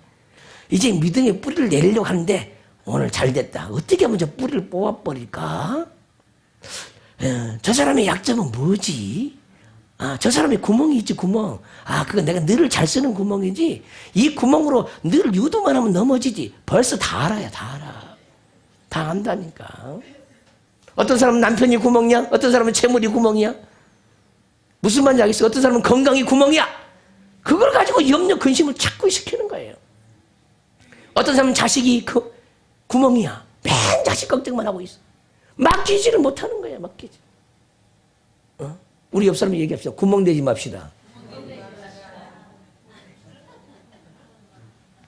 이제 믿음의 뿌리를 내리려고 하는데 오늘 잘 됐다. 어떻게 하면 저 뿌리를 뽑아버릴까? 저 사람의 약점은 뭐지? 아, 저 사람이 구멍이 있지, 구멍. 아, 그거 내가 늘을 잘 쓰는 구멍이지. 이 구멍으로 늘 유도만 하면 넘어지지. 벌써 다 알아요, 다 알아. 다 안다니까. 어떤 사람은 남편이 구멍이야? 어떤 사람은 재물이 구멍이야? 무슨 말인지 알겠어? 어떤 사람은 건강이 구멍이야? 그걸 가지고 염려, 근심을 자꾸 시키는 거예요. 어떤 사람은 자식이 구멍이야. 맨 자식 걱정만 하고 있어. 맡기지를 못하는 거야, 맡기지. 우리 옆 사람이 얘기합시다. 구멍 내지 맙시다.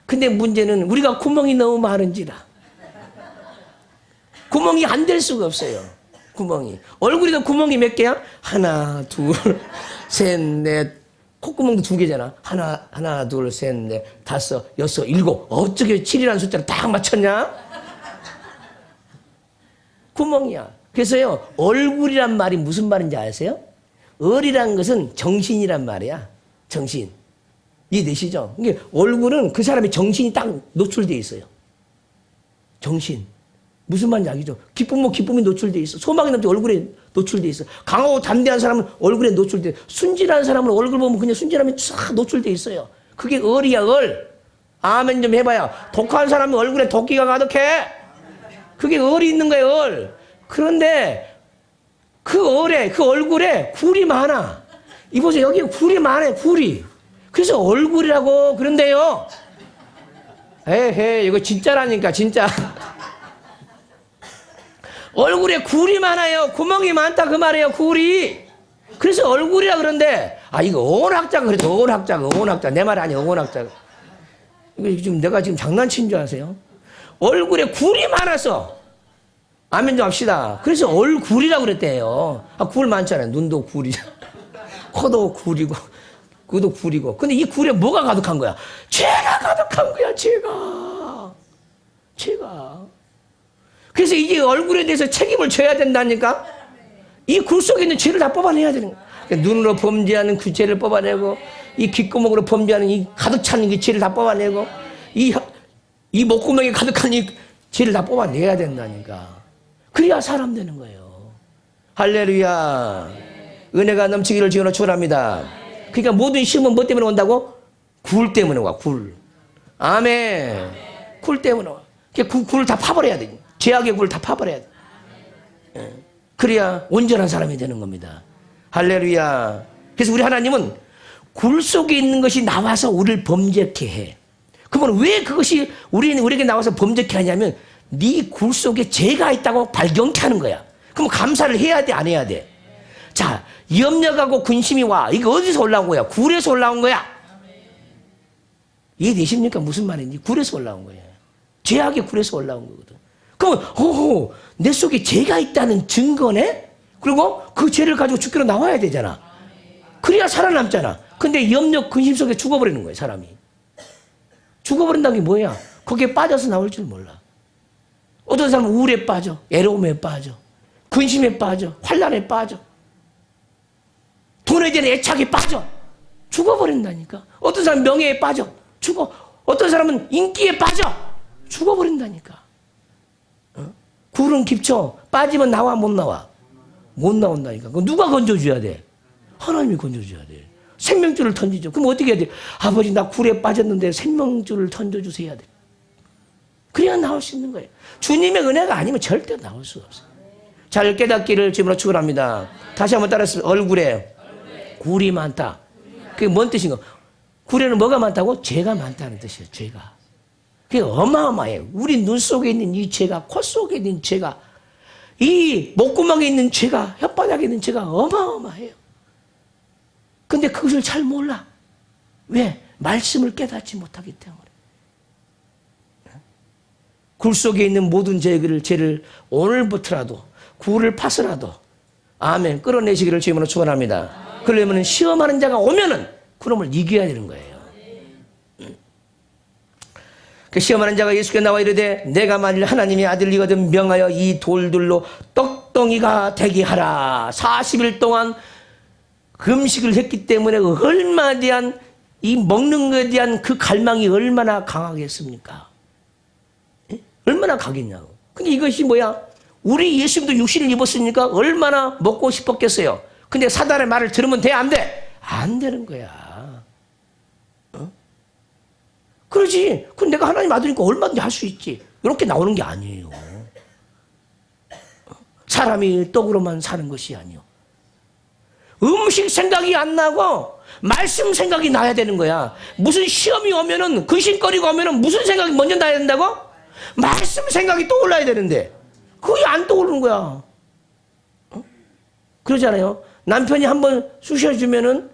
근데 문제는 우리가 구멍이 너무 많은지라. 구멍이 안 될 수가 없어요. 구멍이. 얼굴에도 구멍이 몇 개야? 하나, 둘, 셋, 넷. 콧구멍도 2개잖아. 하나, 둘, 셋, 넷, 다섯, 여섯, 일곱. 어떻게 7이라는 숫자를 딱 맞췄냐? 구멍이야. 그래서요, 얼굴이란 말이 무슨 말인지 아세요? 얼이란 것은 정신이란 말이야. 정신. 이해되시죠? 이게 얼굴은 그 사람의 정신이 딱 노출되어 있어요. 정신. 무슨 말인지 알겠죠? 기쁨은 기쁨이 노출되어 있어. 소망이 넘치 얼굴에 노출되어 있어. 강하고 담대한 사람은 얼굴에 노출되어 있어. 순진한 사람은 얼굴 보면 그냥 순진함이 싹 노출되어 있어요. 그게 얼이야, 얼. 아멘 좀 해봐요. 독한 사람은 얼굴에 도끼가 가득해. 그게 얼이 있는 거예요, 얼. 그런데 그 얼에, 그 얼굴에 굴이 많아. 이보세요. 여기 굴이 많아요, 굴이. 그래서 얼굴이라고 그런데요. 에헤, 이거 진짜라니까, 진짜. 얼굴에 굴이 많아요. 구멍이 많다, 그 말이에요, 굴이. 그래서 얼굴이라 그런데, 아, 이거 어원학자가 그래도 어원학자. 내 말 아니에요, 어원학자가. 이거 지금 내가 지금 장난친 줄 아세요? 얼굴에 굴이 많아서. 아멘 좀 합시다. 그래서 얼굴이라고 그랬대요. 아, 굴 많잖아요. 눈도 굴이죠. 코도 굴이고, 그도 굴이고. 근데 이 굴에 뭐가 가득한 거야? 죄가 가득한 거야, 죄가. 그래서 이제 얼굴에 대해서 책임을 져야 된다니까? 이 굴 속에 있는 죄를 다 뽑아내야 되는 거야. 그러니까 눈으로 범죄하는 그 죄를 뽑아내고, 이 귓구멍으로 범죄하는 이 가득 차는 이 죄를 다 뽑아내고, 이 목구멍에 가득한 이 죄를 다 뽑아내야 된다니까. 그래야 사람 되는 거예요. 할렐루야. 은혜가 넘치기를 주여 축원합니다. 그러니까 모든 시험은 뭐 때문에 온다고? 굴 때문에 와, 굴. 아멘. 굴 때문에 와. 굴을 다 파버려야 돼. 죄악의 굴을 다 파버려야 돼. 그래야 온전한 사람이 되는 겁니다. 할렐루야. 그래서 우리 하나님은 굴 속에 있는 것이 나와서 우리를 범죄케 해. 그러면 왜 그것이 우리에게 나와서 범죄케 하냐면 네 굴 속에 죄가 있다고 발견케 하는 거야. 그럼 감사를 해야 돼, 안 해야 돼? 자, 염려하고 근심이 와. 이게 어디서 올라온 거야? 굴에서 올라온 거야. 이해되십니까? 무슨 말인지. 굴에서 올라온 거예요. 죄악의 굴에서 올라온 거거든. 그러면 내 속에 죄가 있다는 증거네? 그리고 그 죄를 가지고 죽기로 나와야 되잖아. 그래야 살아남잖아. 근데 염려, 근심 속에 죽어버리는 거예요, 사람이. 죽어버린다는 게 뭐야? 거기에 빠져서 나올 줄 몰라. 어떤 사람은 우울에 빠져, 애로움에 빠져, 근심에 빠져, 환란에 빠져, 돈에 대한 애착에 빠져. 죽어버린다니까. 어떤 사람은 명예에 빠져. 죽어. 어떤 사람은 인기에 빠져. 죽어버린다니까. 굴은 깊죠. 빠지면 나와, 못 나와? 못 나온다니까. 누가 건져줘야 돼? 하나님이 건져줘야 돼. 생명줄을 던지죠. 그럼 어떻게 해야 돼? 아버지, 나 굴에 빠졌는데 생명줄을 던져주세요. 해야 돼. 그래야 나올 수 있는 거예요. 주님의 은혜가 아니면 절대 나올 수가 없어요. 잘 깨닫기를 주님으로 축원합니다. 다시 한번 따라서 얼굴에 굴이 많다. 그게 뭔 뜻인가? 굴에는 뭐가 많다고? 죄가 많다는 뜻이에요. 죄가. 그게 어마어마해요. 우리 눈 속에 있는 이 죄가, 코 속에 있는 죄가, 이 목구멍에 있는 죄가, 혓바닥에 있는 죄가 어마어마해요. 근데 그것을 잘 몰라. 왜? 말씀을 깨닫지 못하기 때문에. 굴 속에 있는 모든 죄를 오늘부터라도 굴을 파서라도 아멘 끌어내시기를 주님으로 축원합니다. 그러려면 시험하는 자가 오면은 그놈을 이겨야 되는 거예요. 그 시험하는 자가 예수께 나와 이르되 내가 만일 하나님의 아들이거든 명하여 이 돌들로 떡덩이가 되게 하라. 40일 동안 금식을 했기 때문에 얼마에 대한 이 먹는 것에 대한 그 갈망이 얼마나 강하겠습니까? 얼마나 가겠냐고. 근데 이것이 뭐야? 우리 예수님도 육신을 입었으니까 얼마나 먹고 싶었겠어요. 근데 사단의 말을 들으면 돼? 안 돼? 안 되는 거야. 어? 그러지. 그럼 내가 하나님 아들이니까 얼마든지 할 수 있지. 이렇게 나오는 게 아니에요. 사람이 떡으로만 사는 것이 아니요. 음식 생각이 안 나고 말씀 생각이 나야 되는 거야. 무슨 시험이 오면은 근심거리가 오면은 무슨 생각이 먼저 나야 된다고? 말씀 생각이 떠올라야 되는데 그게 안 떠오르는 거야. 어? 그러잖아요. 남편이 한번 쑤셔주면은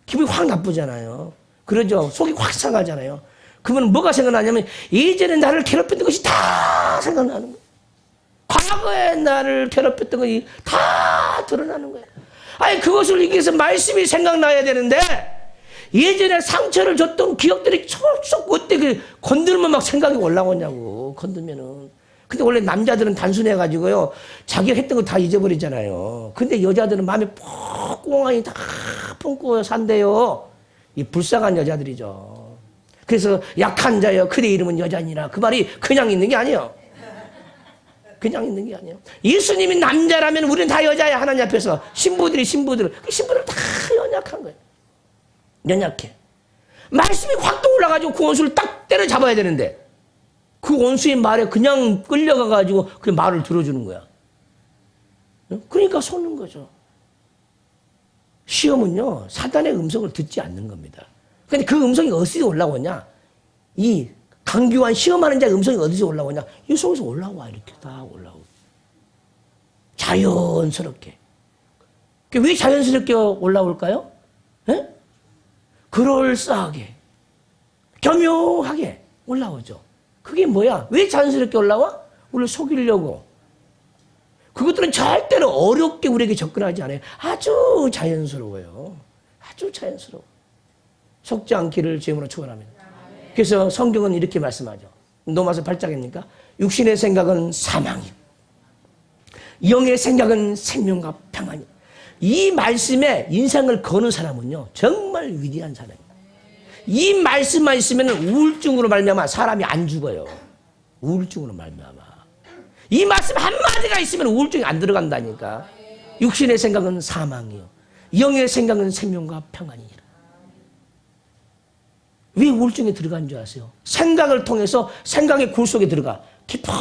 기분이 확 나쁘잖아요. 그러죠. 속이 확 상하잖아요. 그러면 뭐가 생각나냐면 예전에 나를 괴롭혔던 것이 다 생각나는 거예요. 과거에 나를 괴롭혔던 것이 다 드러나는 거예요. 아니 그것을 이기 위해서 말씀이 생각나야 되는데 예전에 상처를 줬던 기억들이 쏙 어떻게 건들면 막 생각이 올라오냐고. 건들면은. 근데 원래 남자들은 단순해가지고요 자기가 했던 거 다 잊어버리잖아요. 근데 여자들은 마음이 꽁꽁하니 다 품고 산대요. 이 불쌍한 여자들이죠. 그래서 약한 자여 그대 이름은 여자니라. 그 말이 그냥 있는 게 아니에요. 그냥 있는 게 아니에요. 예수님이 남자라면 우리는 다 여자야. 하나님 앞에서 신부들 그 신부들 다 연약한 거예요. 연약해. 말씀이 확 떠올라가지고 그 원수를 딱 때려잡아야 되는데 그 원수의 말에 그냥 끌려가가지고 그 말을 들어주는 거야. 그러니까 속는 거죠. 시험은요 사단의 음성을 듣지 않는 겁니다. 근데 그 음성이 어디서 올라오냐? 이 강규한 시험하는 자의 음성이 어디서 올라오냐? 이 속에서 올라와. 이렇게 다 올라오고 자연스럽게. 왜 자연스럽게 올라올까요? 에? 그럴싸하게 교묘하게 올라오죠. 그게 뭐야? 왜 자연스럽게 올라와? 우리를 속이려고. 그것들은 절대로 어렵게 우리에게 접근하지 않아요. 아주 자연스러워요. 아주 자연스러워. 속지 않기를 주님으로 축원합니다. 그래서 성경은 이렇게 말씀하죠. 로마서 8장입니까? 육신의 생각은 사망이요 영의 생각은 생명과 평안이요. 이 말씀에 인생을 거는 사람은요 정말 위대한 사람이에요. 이 말씀만 있으면 우울증으로 말미암아 사람이 안 죽어요. 우울증으로 말미암아. 이 말씀 한마디가 있으면 우울증이 안 들어간다니까. 육신의 생각은 사망이요 영의 생각은 생명과 평안이니라. 왜 우울증에 들어간 줄 아세요? 생각을 통해서 생각의 굴 속에 들어가. 깊은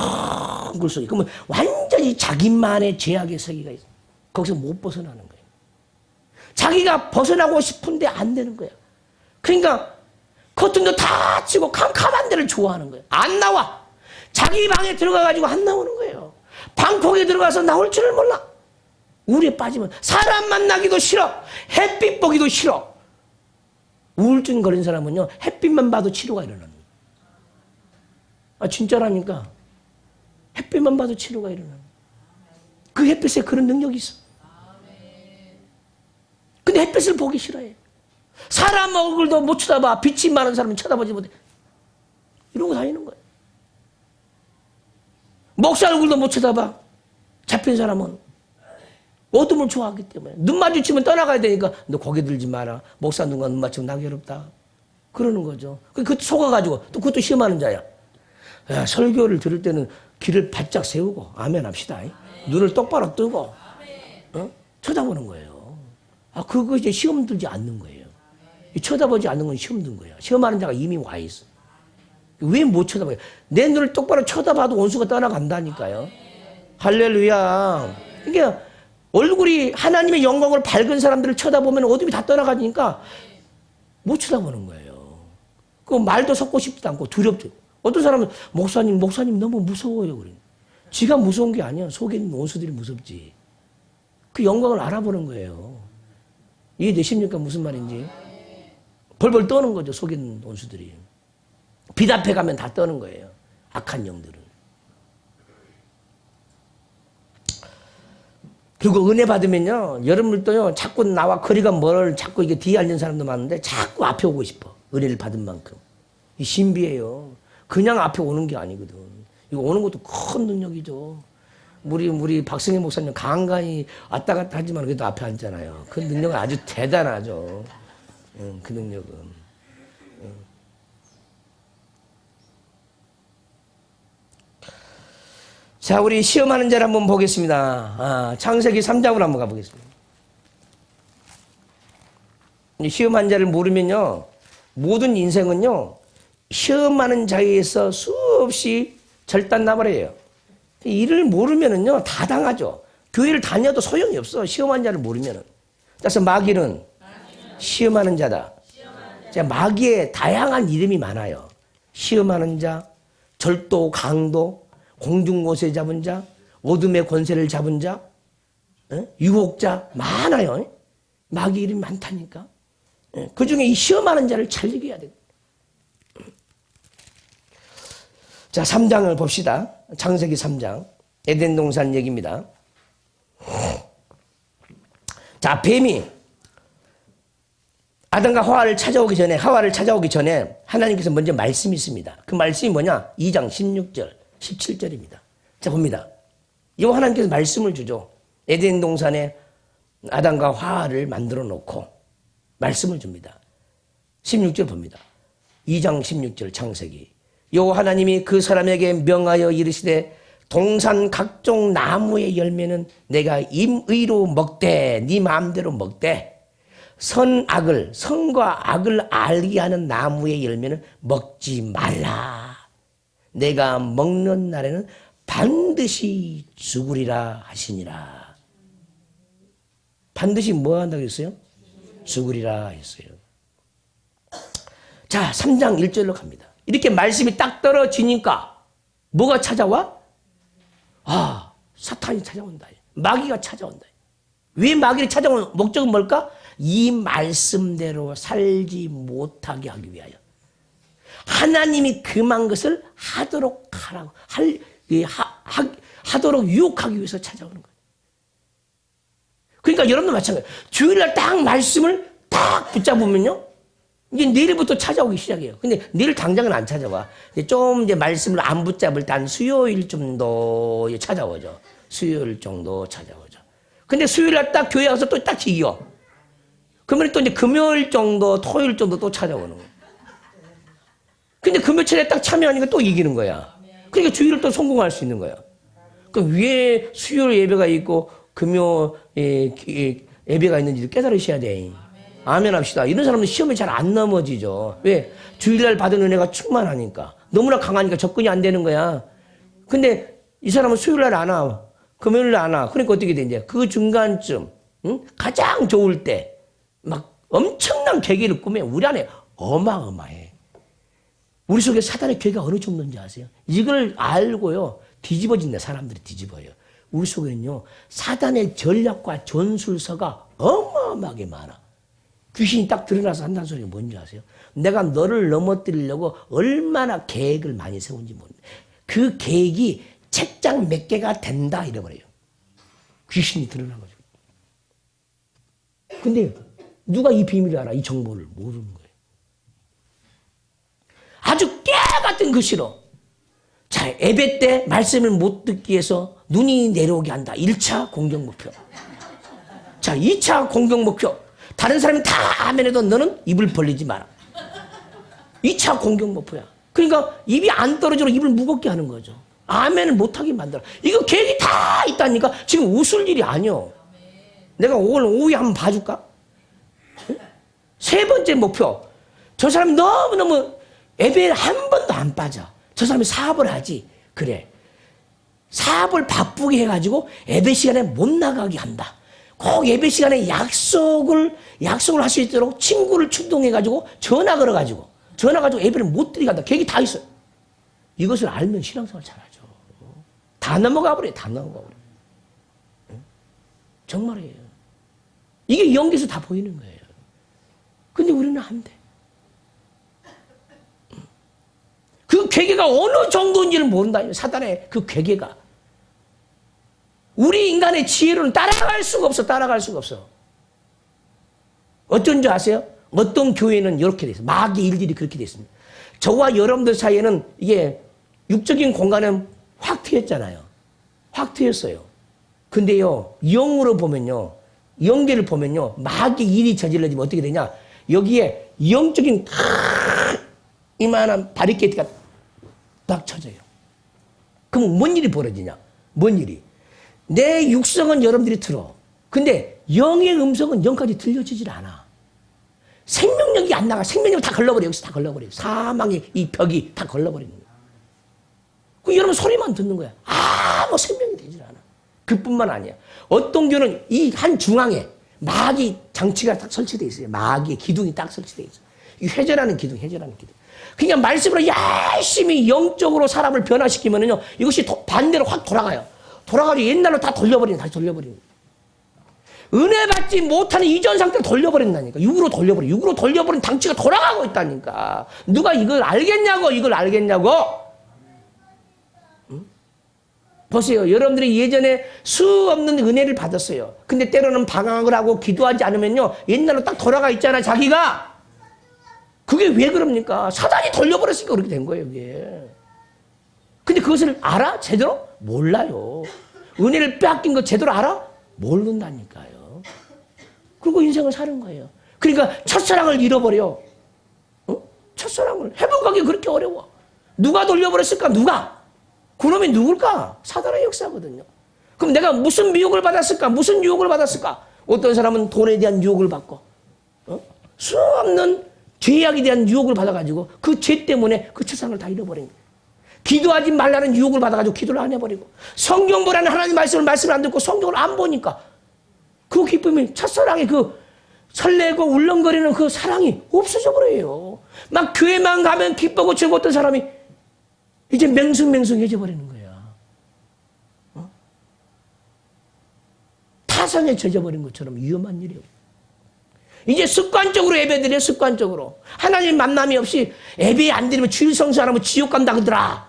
굴 속에. 그러면 완전히 자기만의 죄악의 세계가 있어. 거기서 못 벗어나는 거예요. 자기가 벗어나고 싶은데 안 되는 거야. 그러니까 커튼도 다 치고 캄캄한 데를 좋아하는 거예요. 안 나와. 자기 방에 들어가가지고 안 나오는 거예요. 방콕에 들어가서 나올 줄을 몰라. 우울에 빠지면 사람 만나기도 싫어. 햇빛 보기도 싫어. 우울증 걸린 사람은요 햇빛만 봐도 치료가 일어납니다. 아 진짜라니까. 햇빛만 봐도 치료가 일어납니다. 그 햇빛에 그런 능력이 있어. 근데 햇빛을 보기 싫어해. 사람 얼굴도 못 쳐다봐. 빛이 많은 사람은 쳐다보지 못해. 이러고 다니는 거예요. 목사 얼굴도 못 쳐다봐. 잡힌 사람은 어둠을 좋아하기 때문에. 눈 마주치면 떠나가야 되니까 너 거기 들지 마라. 목사 눈과 눈 맞추면 나 괴롭다. 그러는 거죠. 그것도 속아가지고 또 그것도 시험하는 자야. 야, 설교를 들을 때는 귀를 바짝 세우고 아멘 합시다. 눈을 똑바로 뜨고 쳐다보는 거예요. 아 그거 이제 시험 들지 않는 거예요. 쳐다보지 않는 건 시험 든 거예요. 시험하는 자가 이미 와 있어. 왜 못 쳐다봐요? 내 눈을 똑바로 쳐다봐도 원수가 떠나간다니까요. 할렐루야. 그러니까 얼굴이 하나님의 영광으로 밝은 사람들을 쳐다보면 어둠이 다 떠나가니까 못 쳐다보는 거예요. 그 말도 섞고 싶지도 않고 두렵죠. 어떤 사람은 목사님 너무 무서워요. 그래. 지가 무서운 게 아니야. 속에 있는 원수들이 무섭지. 그 영광을 알아보는 거예요. 이해되십니까? 무슨 말인지. 벌벌 떠는 거죠. 속에 있는 원수들이. 빛 앞에 가면 다 떠는 거예요. 악한 영들은. 그리고 은혜 받으면요. 여러분들도요. 자꾸 나와 거리가 멀 자꾸 이게 뒤에 앉은 사람도 많은데 자꾸 앞에 오고 싶어. 은혜를 받은 만큼. 이 신비예요. 그냥 앞에 오는 게 아니거든. 이거 오는 것도 큰 능력이죠. 우리 박승혜 목사님 간간히 왔다 갔다 하지만 그래도 앞에 앉잖아요. 그 능력은 아주 대단하죠. 그 능력은. 자, 우리 시험하는 자를 한번 보겠습니다. 창세기 3장으로 한번 가보겠습니다. 시험하는 자를 모르면요, 모든 인생은요, 시험하는 자에서 수없이 절단 나버려요. 이를 모르면은요, 다 당하죠. 교회를 다녀도 소용이 없어. 시험하는 자를 모르면은. 그래서 마귀는 시험하는 자다. 마귀의 다양한 이름이 많아요. 시험하는 자, 절도, 강도, 공중곳에 잡은 자, 어둠의 권세를 잡은 자, 유혹자, 많아요. 마귀 이름이 많다니까. 그 중에 이 시험하는 자를 잘 이겨야 돼. 자, 3장을 봅시다. 창세기 3장. 에덴 동산 얘기입니다. 자, 뱀이 아담과 하와를 찾아오기 전에 하나님께서 먼저 말씀이 있습니다. 그 말씀이 뭐냐? 2장 16절, 17절입니다. 자, 봅니다. 이거 하나님께서 말씀을 주죠. 에덴 동산에 아담과 하와를 만들어 놓고 말씀을 줍니다. 16절 봅니다. 2장 16절 창세기. 여호와 하나님이 그 사람에게 명하여 이르시되 동산 각종 나무의 열매는 내가 임의로 먹되 네 마음대로 먹되 선과 악을 알게 하는 나무의 열매는 먹지 말라. 내가 먹는 날에는 반드시 죽으리라 하시니라. 반드시 뭐 한다고 했어요? 죽으리라 했어요. 자, 3장 1절로 갑니다. 이렇게 말씀이 딱 떨어지니까 뭐가 찾아와? 사탄이 찾아온다. 마귀가 찾아온다. 왜 마귀를 찾아오는 목적은 뭘까? 이 말씀대로 살지 못하게 하기 위하여. 하나님이 금한 것을 하도록 하라고, 하도록 유혹하기 위해서 찾아오는 거예요. 그러니까 여러분도 마찬가지예요. 주일날 딱 말씀을 딱 붙잡으면요, 이제 내일부터 찾아오기 시작해요. 근데 내일 당장은 안 찾아와. 좀 이제 말씀을 안 붙잡을 때 한 수요일 정도 찾아오죠. 수요일 정도 찾아오죠. 근데 수요일날 딱 교회 가서 또 딱 이겨. 그러면 또 이제 금요일 정도, 토요일 정도 또 찾아오는 거예요. 근데 그 며칠에 딱 참여하니까 또 이기는 거야. 그러니까 주일을 또 성공할 수 있는 거야. 그럼 왜 수요일 예배가 있고 금요 예배가 있는지 깨달으셔야 돼. 아멘 합시다. 이런 사람은 시험에 잘 안 넘어지죠. 왜? 주일날 받은 은혜가 충만하니까. 너무나 강하니까 접근이 안 되는 거야. 근데 이 사람은 수요일날 안 와. 금요일날 안 와. 그러니까 어떻게 되냐. 그 중간쯤, 가장 좋을 때, 막 엄청난 계기를 꾸며 우리 안에 어마어마해. 우리 속에 사단의 계기가 어느 정도인지 아세요? 이걸 알고요. 뒤집어진다. 사람들이 뒤집어요. 우리 속에는요. 사단의 전략과 전술서가 어마어마하게 많아. 귀신이 딱 드러나서 한다는 소리가 뭔지 아세요? 내가 너를 넘어뜨리려고 얼마나 계획을 많이 세운지 모릅니다. 그 계획이 책장 몇 개가 된다 이래버려요. 귀신이 드러나가지고. 근데 누가 이 비밀을 알아? 이 정보를 모르는 거예요. 아주 깨 같은 글씨로. 자, 예배 때 말씀을 못 듣기 위해서 눈이 내려오게 한다. 1차 공격 목표. 자, 2차 공격 목표. 다른 사람이 다 아멘해도 너는 입을 벌리지 마라. 2차 공격 목표야. 그러니까 입이 안 떨어지도록 입을 무겁게 하는 거죠. 아멘을 못하게 만들어. 이거 계획이 다 있다니까. 지금 웃을 일이 아니요. 내가 오늘 오후에 한번 봐줄까? 세 번째 목표. 저 사람이 너무너무 예배에 한 번도 안 빠져. 저 사람이 사업을 하지. 그래. 사업을 바쁘게 해가지고 예배 시간에 못 나가게 한다. 꼭 예배 시간에 약속을 할 수 있도록 친구를 충동해가지고 전화 걸어가지고 예배를 못 드리게 한다. 계획이 다 있어요. 이것을 알면 신앙생활 잘하죠. 다 넘어가 버려요. 다 넘어가 버려요. 정말이에요. 이게 연기에서 다 보이는 거예요. 근데 우리는 안 돼. 그 괴계가 어느 정도인지를 모른다. 사단의 그 괴계가. 우리 인간의 지혜로는 따라갈 수가 없어. 어쩐지 아세요? 어떤 교회는 이렇게 돼 있어요. 마귀 일들이 그렇게 돼 있습니다. 저와 여러분들 사이에는 이게 육적인 공간은 확 트였잖아요. 확 트였어요. 근데요, 영으로 보면요, 영계를 보면요, 마귀 일이 저질러지면 어떻게 되냐? 여기에 영적인 이만한 바리케이트가 딱 쳐져요. 그럼 뭔 일이 벌어지냐? 뭔 일이? 내 육성은 여러분들이 들어. 근데 영의 음성은 영까지 들려지질 않아. 생명력이 안 나가. 생명력이 다 걸러버려. 여기서 다 걸러버려. 사망의 이 벽이 다 걸러버리는 거야. 그 여러분 소리만 듣는 거야. 아무 생명이 되질 않아. 그뿐만 아니야. 어떤 교는 이 한 중앙에 마귀 장치가 딱 설치되어 있어요. 마귀의 기둥이 딱 설치되어 있어요. 이 회전하는 기둥, 회전하는 기둥. 그냥 말씀으로 열심히 영적으로 사람을 변화시키면은요, 이것이 반대로 확 돌아가요. 돌아가지고 옛날로 다 돌려버리는, 다시 돌려버리는. 은혜 받지 못하는 이전 상태로 돌려버린다니까. 육으로 돌려버려. 육으로 돌려버린 장치가 돌아가고 있다니까. 누가 이걸 알겠냐고, 이걸 알겠냐고. 응? 보세요. 여러분들이 예전에 수 없는 은혜를 받았어요. 근데 때로는 방황을 하고 기도하지 않으면요, 옛날로 딱 돌아가 있잖아, 자기가. 그게 왜 그럽니까? 사단이 돌려버렸으니까 그렇게 된 거예요, 이게. 근데 그것을 알아? 제대로? 몰라요. 은혜를 빼앗긴 거 제대로 알아? 모른다니까요. 그리고 인생을 사는 거예요. 그러니까 첫사랑을 잃어버려. 어? 첫사랑을 회복하기 그렇게 어려워. 누가 돌려버렸을까? 누가? 그놈이 누굴까? 사단의 역사거든요. 그럼 내가 무슨 미혹을 받았을까? 무슨 유혹을 받았을까? 어떤 사람은 돈에 대한 유혹을 받고, 수없는 죄악에 대한 유혹을 받아가지고 그 죄 때문에 그 첫사랑을 다 잃어버린 거예요. 기도하지 말라는 유혹을 받아가지고 기도를 안 해버리고, 성경 보라는 하나님 말씀을 안 듣고 성경을 안 보니까 그 기쁨이, 첫사랑이 그 설레고 울렁거리는 그 사랑이 없어져 버려요. 막 교회만 가면 기쁘고 즐거웠던 사람이 이제 맹숭맹숭해져 버리는 거야. 타성에 젖어버린 것처럼 위험한 일이에요. 이제 습관적으로 예배드려요. 습관적으로. 하나님 만남이 없이 예배 안 드리면 주일 성수 안 하면 지옥 간다 그러더라.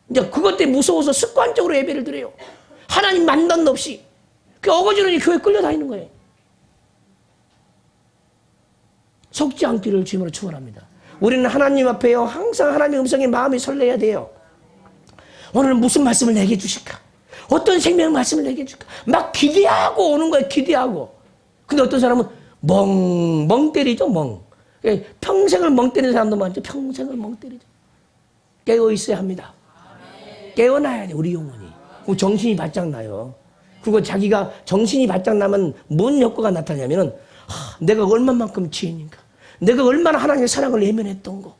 이제 그것 때문에 무서워서 습관적으로 예배를 드려요. 하나님 만남 없이. 그 어거지로 교회 끌려다니는 거예요. 속지 않기를 주님으로 축원합니다. 우리는 하나님 앞에요, 항상 하나님의 음성에 마음이 설레야 돼요. 오늘 무슨 말씀을 내게 주실까? 어떤 생명 말씀을 내게 줄까? 막 기대하고 오는 거예요. 기대하고. 근데 어떤 사람은 멍 때리죠. 멍. 평생을 멍 때리는 사람도 많죠. 평생을 멍 때리죠. 깨어 있어야 합니다. 깨어나야 돼, 우리 영혼이. 정신이 바짝 나요. 그리고 자기가 정신이 바짝 나면 뭔 효과가 나타나냐면은, 내가 얼마만큼 죄인인가, 내가 얼마나 하나님의 사랑을 외면했던 거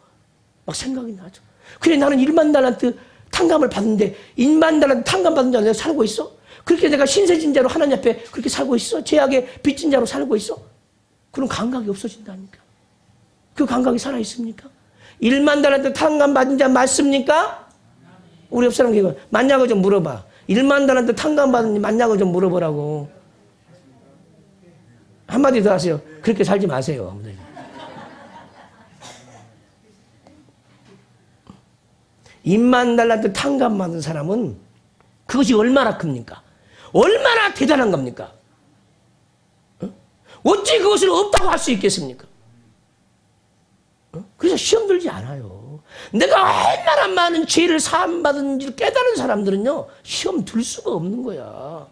막 생각이 나죠. 그래, 나는 1만 달란트 탕감을 받는데 1만 달란트 탕감 받은 자로 내가 살고 있어? 그렇게 내가 신세진 자로 하나님 앞에 그렇게 살고 있어? 죄악의 빚진 자로 살고 있어? 그런 감각이 없어진다니까. 그 감각이 살아있습니까? 1만 달란트 탕감 받은 자 맞습니까? 우리 옆 사람 이거 맞냐고 좀 물어봐. 1만 달란트 탕감 받은 자 맞냐고 좀 물어보라고. 한마디 더 하세요. 그렇게 살지 마세요. 2만 달란트 탕감 받은 사람은 그것이 얼마나 큽니까? 얼마나 대단한 겁니까? 어찌 그것을 없다고 할 수 있겠습니까? 그래서 시험 들지 않아요. 내가 얼마나 많은 죄를 사함받은지를 깨달은 사람들은요, 시험 들 수가 없는 거야.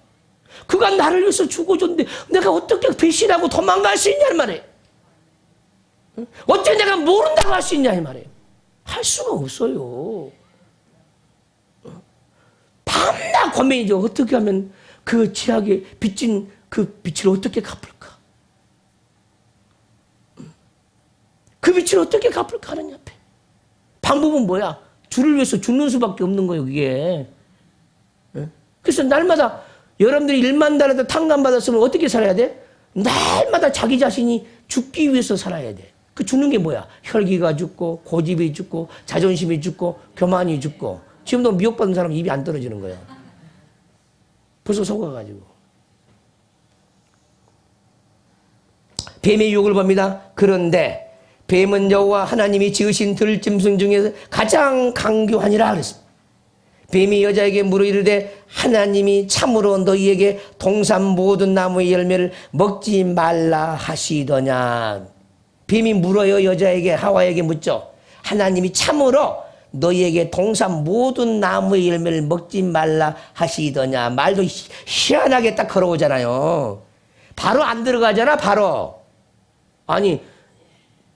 그가 나를 위해서 죽어줬는데 내가 어떻게 배신하고 도망갈 수 있냐 이 말이에요. 어째 내가 모른다고 할 수 있냐 이 말이에요. 할 수가 없어요. 밤낮 고민이죠. 어떻게 하면 그 죄악에 빚진 그 빚을 어떻게 갚을까? 그 빚을 어떻게 갚을까 하는 앞에. 방법은 뭐야? 주를 위해서 죽는 수밖에 없는 거예요, 그게. 그래서 날마다 여러분들이 1만 달러도 탕감받았으면 어떻게 살아야 돼? 날마다 자기 자신이 죽기 위해서 살아야 돼. 그 죽는 게 뭐야? 혈기가 죽고, 고집이 죽고, 자존심이 죽고, 교만이 죽고. 지금도 미혹받은 사람 입이 안 떨어지는 거야. 벌써 속아가지고. 뱀의 유혹을 봅니다. 그런데 뱀은 여호와 하나님이 지으신 들짐승 중에서 가장 강교하니라 그랬습니다. 뱀이 여자에게 물어 이르되 하나님이 참으로 너희에게 동산 모든 나무의 열매를 먹지 말라 하시더냐. 뱀이 물어요. 여자에게, 하와에게 묻죠. 하나님이 참으로 너희에게 동산 모든 나무의 열매를 먹지 말라 하시더냐. 말도 희한하게 딱 걸어오잖아요. 바로 안 들어가잖아. 바로. 아니,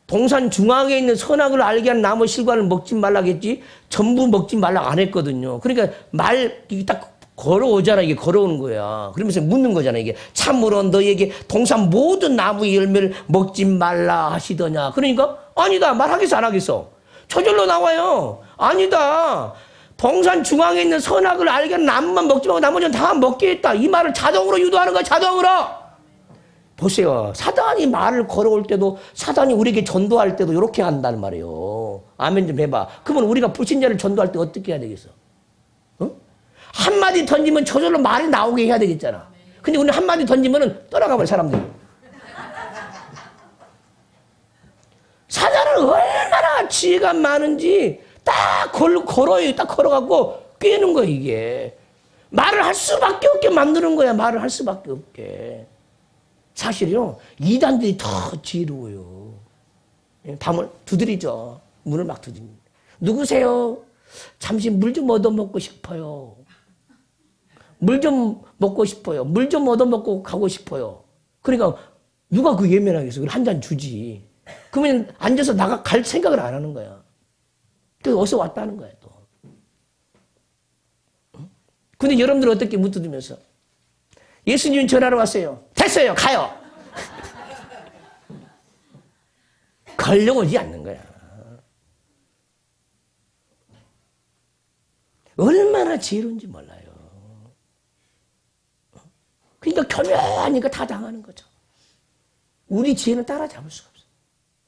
동산 중앙에 있는 선악을 알게 하는 나무 실과를 먹지 말라겠지 전부 먹지 말라 안 했거든요. 그러니까 말 딱 걸어오잖아. 이게 걸어오는 거야. 그러면서 묻는 거잖아. 이게 참으로 너에게 동산 모든 나무의 열매를 먹지 말라 하시더냐. 그러니까 아니다. 말하겠어 안 하겠어. 저절로 나와요. 아니다. 동산 중앙에 있는 선악을 알게 하는 나무만 먹지 말고 나머지는 다 먹겠다. 이 말을 자동으로 유도하는 거야. 자동으로. 보세요. 사단이 말을 걸어올 때도 사단이 우리에게 전도할 때도 이렇게 한다는 말이에요. 아멘 좀 해봐. 그러면 우리가 불신자를 전도할 때 어떻게 해야 되겠어? 어? 한마디 던지면 저절로 말이 나오게 해야 되겠잖아. 근데 우리 한마디 던지면 떠나가버려 사람들이. 사단은 얼마나 지혜가 많은지 딱 걸어요. 딱 걸어갖고 꿰는 거야 이게. 말을 할 수밖에 없게 만드는 거야. 말을 할 수밖에 없게. 사실요, 이단들이 더 지혜로워요. 밤을 두드리죠. 문을 막 두드립니다. 누구세요? 잠시 물 좀 얻어먹고 싶어요. 물 좀 먹고 싶어요. 물 좀 얻어먹고 가고 싶어요. 그러니까 누가 그 예민하겠어. 한 잔 주지. 그러면 앉아서 갈 생각을 안 하는 거야. 그래서 어서 왔다는 거야 또. 근데 여러분들 어떻게 문 두드리면서 예수님 전화로 왔어요. 됐어요. 가요. 걸려오지 않는 거야. 얼마나 지혜로운지 몰라요. 그러니까 교묘하니까 다 당하는 거죠. 우리 지혜는 따라잡을 수가 없어.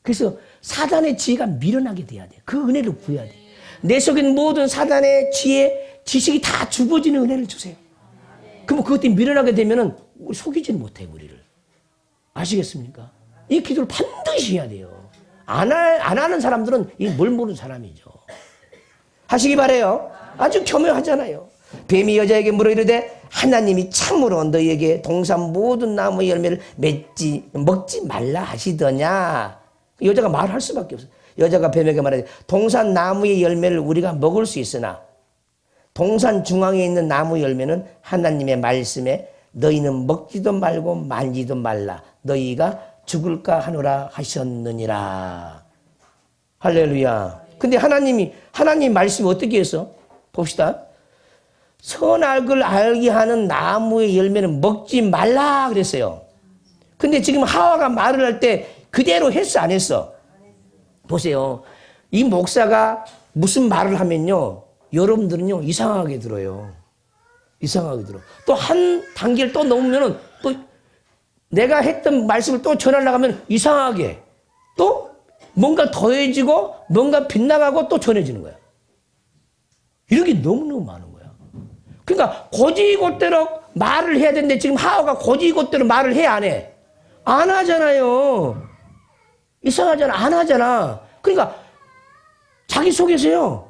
그래서 사단의 지혜가 밀어나게 돼야 돼. 그 은혜를 구해야 돼. 내 속에 모든 사단의 지혜, 지식이 다 죽어지는 은혜를 주세요. 그러면 그것 때문에 밀어나게 되면은 속이지는 못해 우리를. 아시겠습니까? 이 기도를 반드시 해야 돼요. 안 하는 사람들은 이 뭘 모르는 사람이죠. 하시기 바래요. 아주 교묘하잖아요. 뱀이 여자에게 물어 이르되 하나님이 참으로 너희에게 동산 모든 나무의 열매를 먹지 말라 하시더냐. 여자가 말할 수밖에 없어요. 여자가 뱀에게 말하되 동산 나무의 열매를 우리가 먹을 수 있으나 동산 중앙에 있는 나무 열매는 하나님의 말씀에 너희는 먹지도 말고 만지도 말라. 너희가 죽을까 하노라 하셨느니라. 할렐루야. 근데 하나님 말씀이 어떻게 해서? 봅시다. 선악을 알게 하는 나무의 열매는 먹지 말라 그랬어요. 근데 지금 하와가 말을 할 때 그대로 했어 안 했어? 보세요. 이 목사가 무슨 말을 하면요. 여러분들은요, 이상하게 들어요. 이상하게 들어. 또 한 단계를 또 넘으면은 또 내가 했던 말씀을 또 전하려고 하면 이상하게 또 뭔가 더해지고 뭔가 빗나가고 또 전해지는 거야. 이런 게 너무너무 많은 거야. 그러니까 고지곳대로 말을 해야 되는데 지금 하와가 고지곳대로 말을 해, 안 해? 안 하잖아요. 이상하잖아. 안 하잖아. 그러니까 자기 속에서요.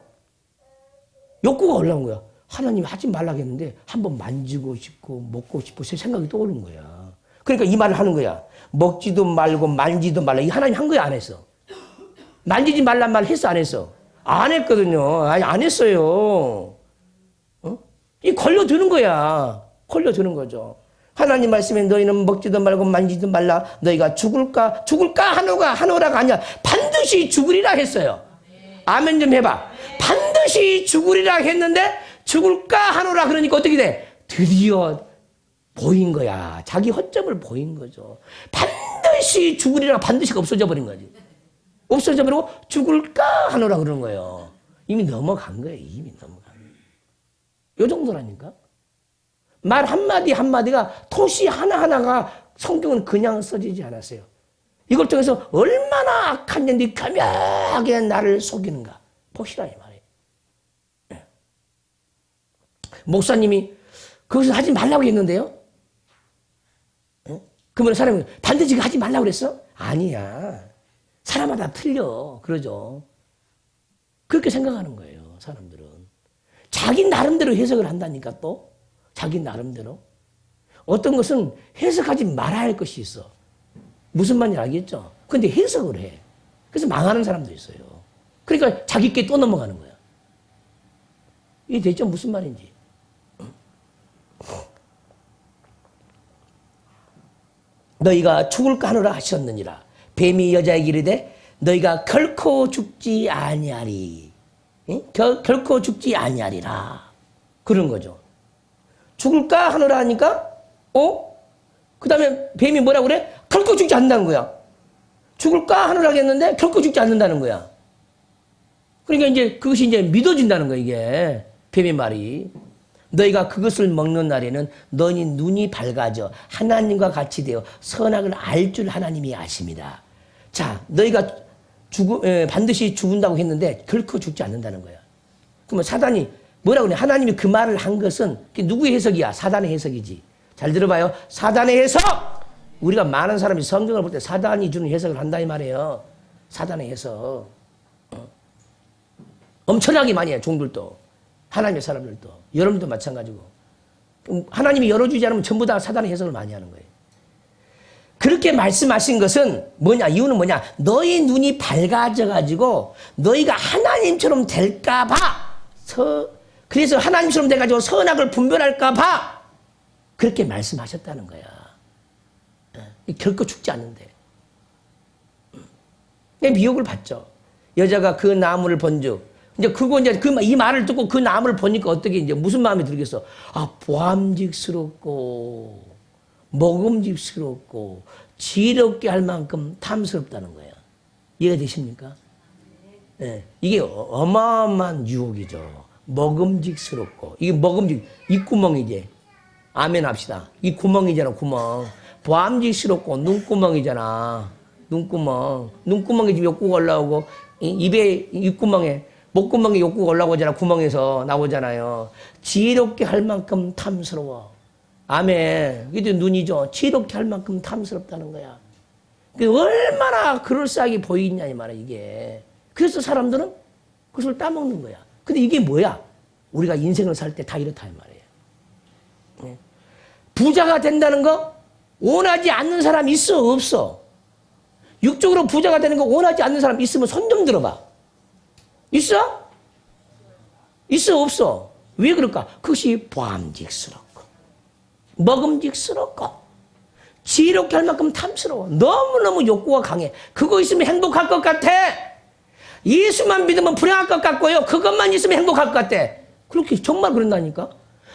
욕구가 올라온 거야. 하나님이 하지 말라고 했는데 한번 만지고 싶고 먹고 싶고 제 생각이 떠오르는 거야. 그러니까 이 말을 하는 거야. 먹지도 말고 만지도 말라. 이 하나님 한 거야 안 했어? 만지지 말란 말 했어 안 했어? 안 했거든요. 아니 안 했어요. 어? 이 걸려드는 거야. 걸려드는 거죠. 하나님 말씀에 너희는 먹지도 말고 만지도 말라. 너희가 죽을까 하노라가 아니야. 반드시 죽으리라 했어요. 아멘 좀 해봐. 반드시 죽으리라 했는데 죽을까 하노라 그러니까 어떻게 돼? 드디어 보인 거야. 자기 허점을 보인 거죠. 반드시 죽으리라 반드시가 없어져 버린 거지. 없어져 버리고 죽을까 하노라 그러는 거예요. 이미 넘어간 거예요. 이미 넘어간 거예요. 요 정도라니까. 말 한마디 한마디가 토시 하나하나가 성경은 그냥 써지지 않았어요. 이걸 통해서 얼마나 악한 년들이 교묘하게 나를 속이는가. 보시라 이 말이에요. 네. 목사님이 그것을 하지 말라고 했는데요. 네? 그러면 사람이 반드시 하지 말라고 그랬어? 아니야. 사람마다 틀려. 그러죠. 그렇게 생각하는 거예요. 사람들은. 자기 나름대로 해석을 한다니까 또. 자기 나름대로. 어떤 것은 해석하지 말아야 할 것이 있어. 무슨 말인지 알겠죠? 근데 해석을 해. 그래서 망하는 사람도 있어요. 그러니까 자기께 또 넘어가는 거야. 이게 대체 무슨 말인지. 너희가 죽을까 하노라 하셨느니라. 뱀이 여자에게 이르되 너희가 결코 죽지 아니하리. 결코 죽지 아니하리라. 그런 거죠. 죽을까 하느라 하니까 그 다음에 뱀이 뭐라고 그래? 결코 죽지 않는다는 거야. 죽을까 하느라 하겠는데 결코 죽지 않는다는 거야. 그러니까 이제 그것이 이제 믿어진다는 거야, 이게. 뱀의 말이. 너희가 그것을 먹는 날에는 너희 눈이 밝아져 하나님과 같이 되어 선악을 알 줄 하나님이 아십니다. 자, 너희가 반드시 죽는다고 했는데 결코 죽지 않는다는 거야. 그러면 사단이 뭐라고 그래? 하나님이 그 말을 한 것은 누구의 해석이야? 사단의 해석이지. 잘 들어봐요. 사단의 해석! 우리가 많은 사람이 성경을 볼 때 사단이 주는 해석을 한다 이 말이에요. 사단의 해석. 엄청나게 많이 해요. 종들도. 하나님의 사람들도. 여러분도 마찬가지고. 하나님이 열어주지 않으면 전부 다 사단의 해석을 많이 하는 거예요. 그렇게 말씀하신 것은 뭐냐? 이유는 뭐냐? 너희 눈이 밝아져가지고 너희가 하나님처럼 될까봐 그래서 하나님처럼 돼가지고 선악을 분별할까봐 그렇게 말씀하셨다는 거야. 결코 죽지 않는데. 미혹을 받죠. 여자가 그 나무를 본즉 이제 이 말을 듣고 그 나무를 보니까 어떻게 이제 무슨 마음이 들겠어? 보암직스럽고 먹음직스럽고 지혜롭게 할 만큼 탐스럽다는 거야. 이해가 되십니까? 네. 이게 어마어마한 유혹이죠. 먹음직스럽고 이게 입구멍이지. 아멘 합시다. 이 구멍이잖아, 구멍. 보암직스럽고 눈구멍이잖아. 눈구멍에 지금 욕구가 올라오고 입에 입구멍에 목구멍에 욕구가 올라오잖아. 구멍에서 나오잖아요. 지혜롭게 할 만큼 탐스러워. 아멘. 이게 눈이죠. 지혜롭게 할 만큼 탐스럽다는 거야. 얼마나 그럴싸하게 보이냐 이 말이야 이게. 그래서 사람들은 그것을 따먹는 거야. 근데 이게 뭐야? 우리가 인생을 살 때 다 이렇다 이 말이에요. 부자가 된다는 거 원하지 않는 사람 있어 없어? 육적으로 부자가 되는 거 원하지 않는 사람 있으면 손 좀 들어봐. 있어? 있어 없어? 왜 그럴까? 그것이 보암직스럽고 먹음직스럽고 지혜롭게 할 만큼 탐스러워. 너무너무 욕구가 강해. 그거 있으면 행복할 것 같아. 예수만 믿으면 불행할 것 같고요. 그것만 있으면 행복할 것 같아. 그렇게 정말 그런다니까.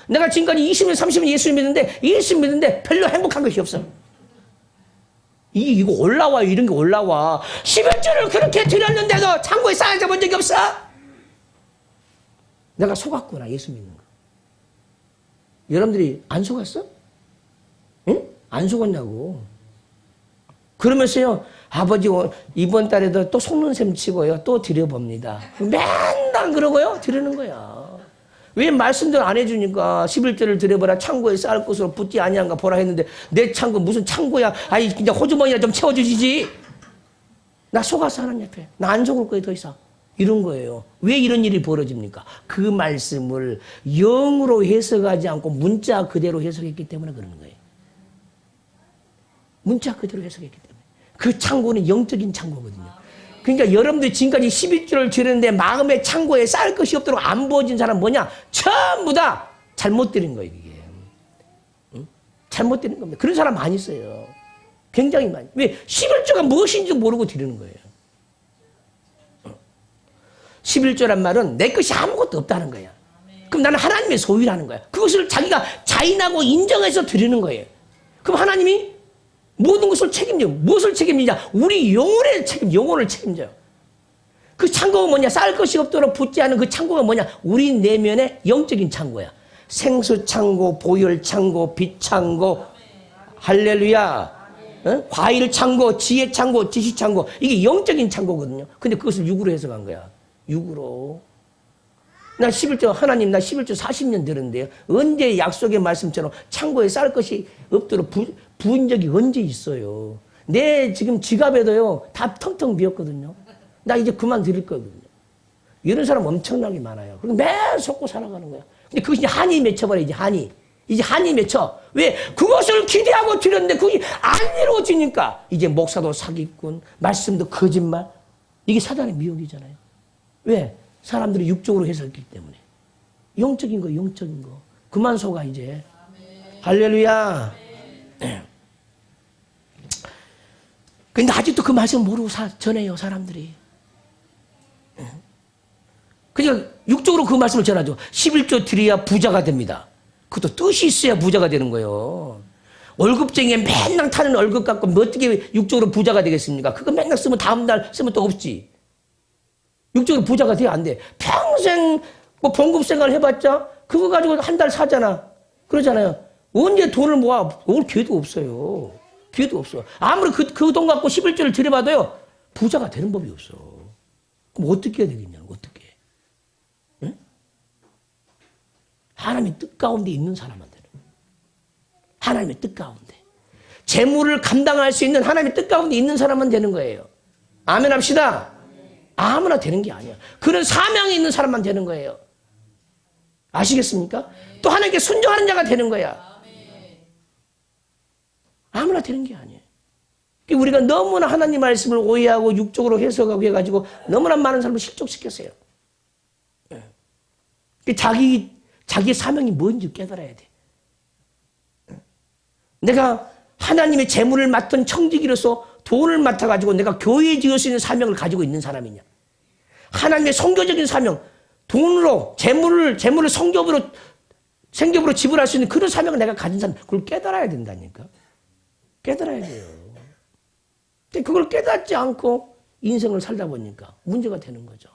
내가 지금까지 20년 30년 예수 믿는데 별로 행복한 것이 없어. 이거 올라와. 이런 게 올라와. 11조를 그렇게 드렸는데도 창고에 쌓여져 본 적이 없어? 내가 속았구나, 예수 믿는 거. 여러분들이 안 속았어? 응? 안 속았냐고. 그러면서요, 아버지 이번 달에도 또 속는 셈 치고요, 또 드려봅니다. 맨날 그러고요, 드리는 거야. 왜 말씀들 안 해주니까 11조를 드려보라 창고에 쌓을 것으로 붙지 아니한가 보라 했는데 내 창고 무슨 창고야. 아이 그냥 호주머니나 좀 채워주시지. 나 속았어 하나님 앞에. 나 안 속을 거예요 더 이상. 이런 거예요. 왜 이런 일이 벌어집니까? 그 말씀을 영으로 해석하지 않고 문자 그대로 해석했기 때문에 그러는 거예요. 문자 그대로 해석했기 때문에. 그 창고는 영적인 창고거든요. 그러니까 여러분들이 지금까지 11조를 드렸는데 마음의 창고에 쌓을 것이 없도록 안 부어진 사람 뭐냐? 전부 다 잘못 드린 거예요, 이게. 응? 잘못 드린 겁니다. 그런 사람 많이 있어요. 굉장히 많이. 왜? 11조가 무엇인지 모르고 드리는 거예요. 11조란 말은 내 것이 아무것도 없다는 거야. 그럼 나는 하나님의 소유라는 거야. 그것을 자기가 자인하고 인정해서 드리는 거예요. 그럼 하나님이 모든 것을 책임져. 무엇을 책임지냐? 우리 영혼을 책임져요. 그 창고가 뭐냐? 쌓을 것이 없도록 붙지 않은 그 창고가 뭐냐? 우리 내면의 영적인 창고야. 생수 창고, 보혈 창고, 빛 창고, 할렐루야. 어? 과일 창고, 지혜 창고, 지식 창고. 이게 영적인 창고거든요. 근데 그것을 육으로 해석한 거야. 육으로. 나 11조, 하나님, 나 11조 40년 들었는데요. 언제 약속의 말씀처럼 창고에 쌓을 것이 없도록 부은 적이 언제 있어요. 내 지금 지갑에도요, 다 텅텅 비었거든요. 나 이제 그만 드릴 거거든요. 이런 사람 엄청나게 많아요. 그리고 매일 속고 살아가는 거야. 근데 그것이 한이 맺혀버려야지, 한이. 이제 한이 맺혀. 왜? 그것을 기대하고 드렸는데 그것이 안 이루어지니까 이제 목사도 사기꾼, 말씀도 거짓말. 이게 사단의 미혹이잖아요. 왜? 사람들이 육적으로 해석했기 때문에. 영적인 거, 영적인 거. 그만 속아, 이제. 아멘. 할렐루야. 네. 근데 아직도 그 말씀 모르고 전해요, 사람들이. 그러니까 육적으로 그 말씀을 전하죠. 11조 드려야 부자가 됩니다. 그것도 뜻이 있어야 부자가 되는 거예요. 월급쟁이에 맨날 타는 월급 갖고 뭐 어떻게 육적으로 부자가 되겠습니까? 그거 맨날 쓰면 다음날 쓰면 또 없지. 육적으로 부자가 돼야 안 돼. 평생 뭐 봉급 생활 해봤자 그거 가지고 한 달 사잖아. 그러잖아요. 언제 돈을 모아 올 기회도 없어요. 기회도 없어. 아무리 그 돈 갖고 11조를 들여봐도요. 부자가 되는 법이 없어. 그럼 어떻게 해야 되겠냐고. 어떻게. 응? 하나님의 뜻 가운데 있는 사람한테는. 하나님의 뜻 가운데. 재물을 감당할 수 있는 하나님의 뜻 가운데 있는 사람만 되는 거예요. 아멘 합시다. 아무나 되는 게 아니야. 그런 사명이 있는 사람만 되는 거예요. 아시겠습니까? 또 하나님께 순종하는 자가 되는 거야. 아무나 되는 게 아니에요. 우리가 너무나 하나님 말씀을 오해하고 육적으로 해석하고 해가지고 너무나 많은 사람을 실족시켰어요. 자기 사명이 뭔지 깨달아야 돼. 내가 하나님의 재물을 맡은 청지기로서 돈을 맡아가지고 내가 교회에 지을 수 있는 사명을 가지고 있는 사람이냐. 하나님의 성교적인 사명, 돈으로, 재물을 생ገብ으로 지불할 수 있는 그런 사명을 내가 가진 사람, 그걸 깨달아야 된다니까. 깨달아야 돼요. 그걸 깨닫지 않고 인생을 살다 보니까 문제가 되는 거죠.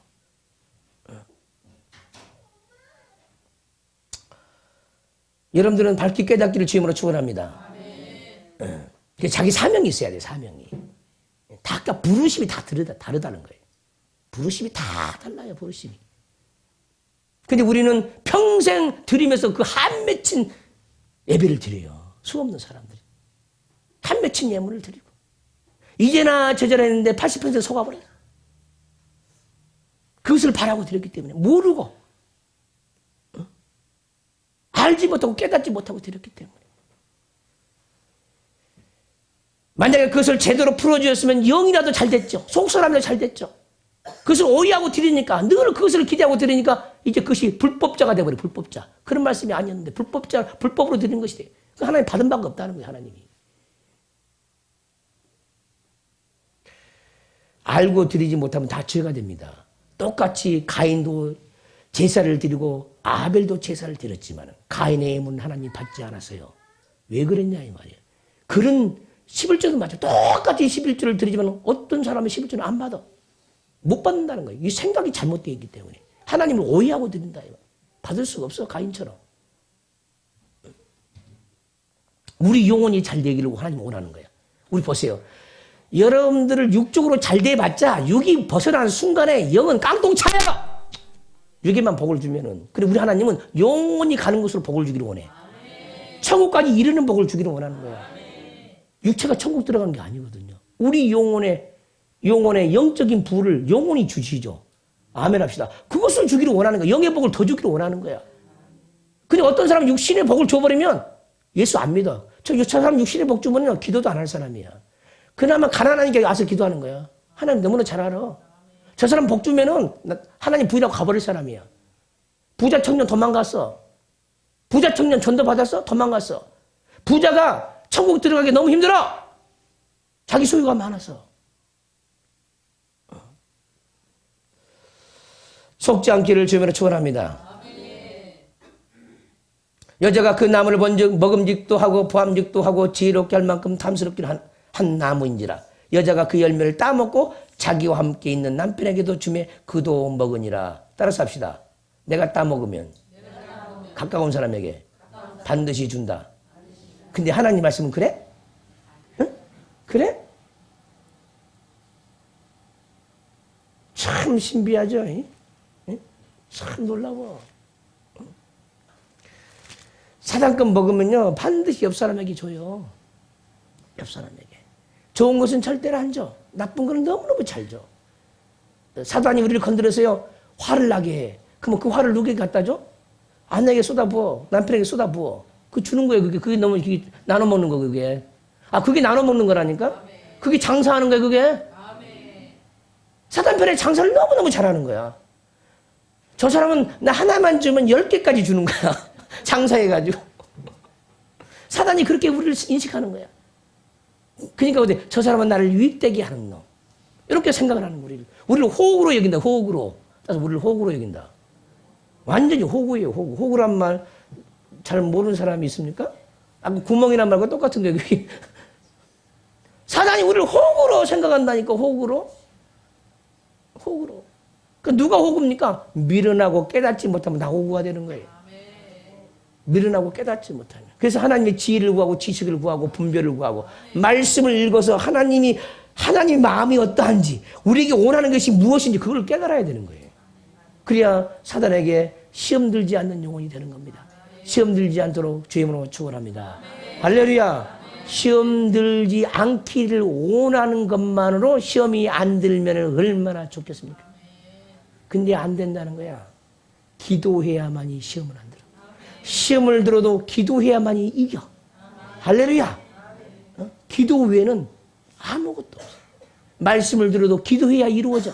여러분들은 밝기 깨닫기를 주임으로 축원합니다. 자기 사명이 있어야 돼, 사명이. 다 아까 부르심이 다 다르다는 거예요. 부르심이 다 달라요, 부르심이. 근데 우리는 평생 드리면서 그 한 맺힌 예배를 드려요. 수없는 사람들이. 한 맺힌 예물을 드리고. 이제나 저제나 했는데 80% 속아버려요. 그것을 바라고 드렸기 때문에 모르고 알지 못하고 깨닫지 못하고 드렸기 때문에. 만약에 그것을 제대로 풀어주었으면 영이라도 잘 됐죠. 속사람이라도 잘 됐죠. 그것을 오해하고 드리니까 늘 그것을 기대하고 드리니까 이제 그것이 불법자가 되어버려. 불법자. 그런 말씀이 아니었는데 불법으로 드리는 것이 돼. 하나님 받은 바가 없다는 거예요. 하나님이. 알고 드리지 못하면 다 죄가 됩니다. 똑같이 가인도 제사를 드리고 아벨도 제사를 드렸지만 가인의 예물은 하나님 받지 않았어요. 왜 그랬냐 이 말이에요. 그런 11조도 맞아. 똑같이 11조를 드리지만 어떤 사람은 11조는 안 받아. 못 받는다는 거예요. 이 생각이 잘못되어 있기 때문에. 하나님을 오해하고 드린다. 받을 수가 없어. 가인처럼. 우리 영혼이 잘 되기를 하나님 원하는 거야. 우리 보세요. 여러분들을 육적으로 잘 돼봤자 육이 벗어나는 순간에 영은 깡통차요. 여기만 복을 주면은. 그래 우리 하나님은 영원히 가는 곳으로 복을 주기를 원해. 천국까지 이르는 복을 주기를 원하는 거야. 육체가 천국 들어간 게 아니거든요. 우리 영혼의 영적인 부를 영혼이 주시죠. 아멘 합시다. 그것을 주기를 원하는 거야. 영의 복을 더 주기를 원하는 거야. 근데 어떤 사람은 육신의 복을 줘버리면 예수 안 믿어. 저 사람 육신의 복 주면 기도도 안 할 사람이야. 그나마 가난하니까 와서 기도하는 거야. 하나님 너무나 잘 알아. 저 사람 복 주면은 하나님 부인하고 가버릴 사람이야. 부자 청년 도망갔어. 부자 청년 전도 받았어? 도망갔어. 부자가 천국 들어가기 너무 힘들어. 자기 소유가 많아서. 속지 않기를 주님으로 축원합니다. 여자가 그 나무를 본즉 먹음직도 하고 보암직도 하고 지혜롭게 할 만큼 탐스럽기를 한 나무인지라. 여자가 그 열매를 따먹고 자기와 함께 있는 남편에게도 주매 그도 먹으니라. 따라서 합시다. 내가 따먹으면 가까운 사람에게 반드시 준다. 근데 하나님 말씀은 그래? 응? 그래? 참 신비하죠. 참 놀라워. 사단금 먹으면요 반드시 옆 사람에게 줘요. 옆 사람에게. 좋은 것은 절대로 안 줘. 나쁜 거는 너무너무 잘 줘. 사단이 우리를 건드려서요 화를 나게 해. 그러면 그 화를 누구에게 갖다 줘? 아내에게 쏟아부어. 남편에게 쏟아부어. 그거 주는 거예요. 그게 너무 나눠 먹는 거 그게. 아 그게 나눠 먹는 거라니까? 그게 장사하는 거예요 그게? 사단 편에 장사를 너무너무 잘하는 거야. 저 사람은 나 하나만 주면 10개까지 주는 거야. 장사해가지고. 사단이 그렇게 우리를 인식하는 거야. 그러니까 어디 저 사람은 나를 유익되게 하는 놈. 이렇게 생각을 하는 우리를. 우리를 호구로 여긴다. 호구로. 그래서 우리를 호구로 여긴다. 완전히 호구예요. 호구. 호구란 말 잘 모르는 사람이 있습니까? 그 구멍이란 말과 똑같은데 그게. 사단이 우리를 호구로 생각한다니까. 호구로. 그 누가 호구입니까? 미련하고 깨닫지 못하면 다 호구가 되는 거예요. 미련하고 깨닫지 못하면. 그래서 하나님의 지혜를 구하고 지식을 구하고 분별을 구하고 말씀을 읽어서 하나님의 마음이 어떠한지 우리에게 원하는 것이 무엇인지 그걸 깨달아야 되는 거예요. 그래야 사단에게 시험 들지 않는 영혼이 되는 겁니다. 시험 들지 않도록 주의 이름으로 축원합니다. 할렐루야. 시험 들지 않기를 원하는 것만으로 시험이 안 들면 얼마나 좋겠습니까? 근데 안 된다는 거야. 기도해야만이 시험을 안 들어. 시험을 들어도 기도해야만이 이겨. 할렐루야. 기도 외에는 아무것도 없어. 말씀을 들어도 기도해야 이루어져.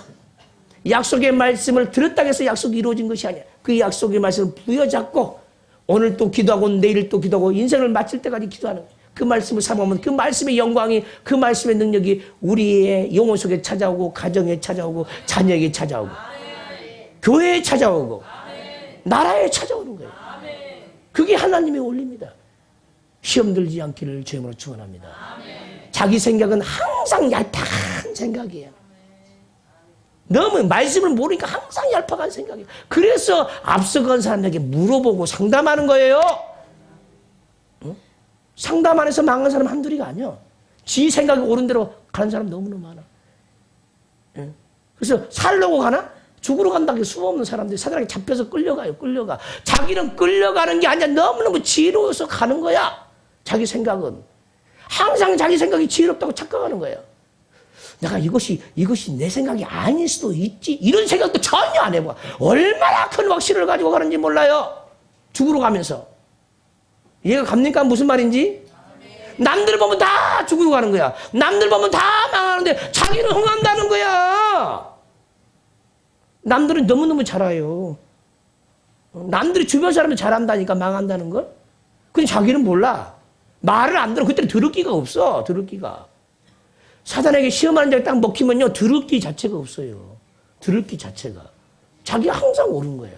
약속의 말씀을 들었다고 해서 약속이 이루어진 것이 아니야. 그 약속의 말씀을 부여잡고 오늘 또 기도하고 내일 또 기도하고 인생을 마칠 때까지 기도하는 거야. 그 말씀을 사모하면 그 말씀의 영광이, 그 말씀의 능력이 우리의 영혼 속에 찾아오고 가정에 찾아오고 자녀에게 찾아오고 교회에 찾아오고 나라에 찾아오는 거예요. 그게 하나님의 원리입니다. 시험 들지 않기를 주님으로 축원합니다. 자기 생각은 항상 얄팍한 생각이에요. 너무 말씀을 모르니까 항상 얄팍한 생각이에요. 그래서 앞서간 사람에게 물어보고 상담하는 거예요. 상담 안 해서 망한 사람 한둘이가 아니야. 지 생각이 옳은 대로 가는 사람 너무너무 많아. 그래서 살려고 가나? 죽으러 간다는 게 수없는 사람들이 사단에게 잡혀서 끌려가. 자기는 끌려가는 게 아니라 너무너무 지혜로워서 가는 거야. 자기 생각은. 항상 자기 생각이 지혜롭다고 착각하는 거예요. 내가 이것이 내 생각이 아닐 수도 있지. 이런 생각도 전혀 안 해봐. 얼마나 큰 확신을 가지고 가는지 몰라요. 죽으러 가면서. 이해가 갑니까? 무슨 말인지? 남들 보면 다 죽으러 가는 거야. 남들 보면 다 망하는데 자기는 흥한다는 거야. 남들은 너무너무 잘 알아요. 남들이 주변 사람이 잘한다니까 망한다는 걸? 근데 자기는 몰라. 말을 안 들어. 그때는 들을 기가 없어. 들을 기가. 사단에게 시험하는 자가 딱 먹히면요. 들을 기 자체가 없어요. 들을 기 자체가. 자기가 항상 옳은 거야.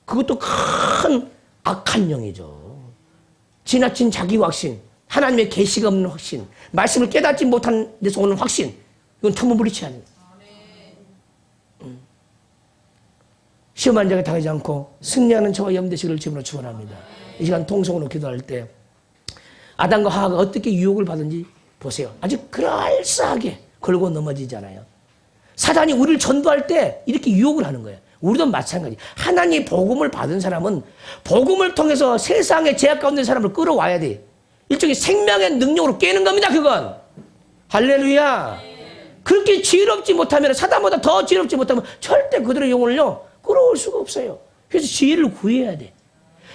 그것도 큰 악한 영이죠. 지나친 자기 확신, 하나님의 계시가 없는 확신, 말씀을 깨닫지 못한 데서 오는 확신, 이건 천문불이치 아니에요. 시험한 자가 당하지 않고 승리하는 저와 여러분 되시기를 주님으로 축원합니다. 이 시간 통성으로 기도할 때 아담과 하와가 어떻게 유혹을 받은지 보세요. 아주 그럴싸하게 걸고 넘어지잖아요. 사단이 우리를 전도할 때 이렇게 유혹을 하는 거예요. 우리도 마찬가지. 하나님의 복음을 받은 사람은 복음을 통해서 세상의 제약 가운데 사람을 끌어와야 돼. 일종의 생명의 능력으로 깨는 겁니다. 그건. 할렐루야. 그렇게 지혜롭지 못하면 사단보다 더 지혜롭지 못하면 절대 그들의 영혼을요 끌어올 수가 없어요. 그래서 지혜를 구해야 돼.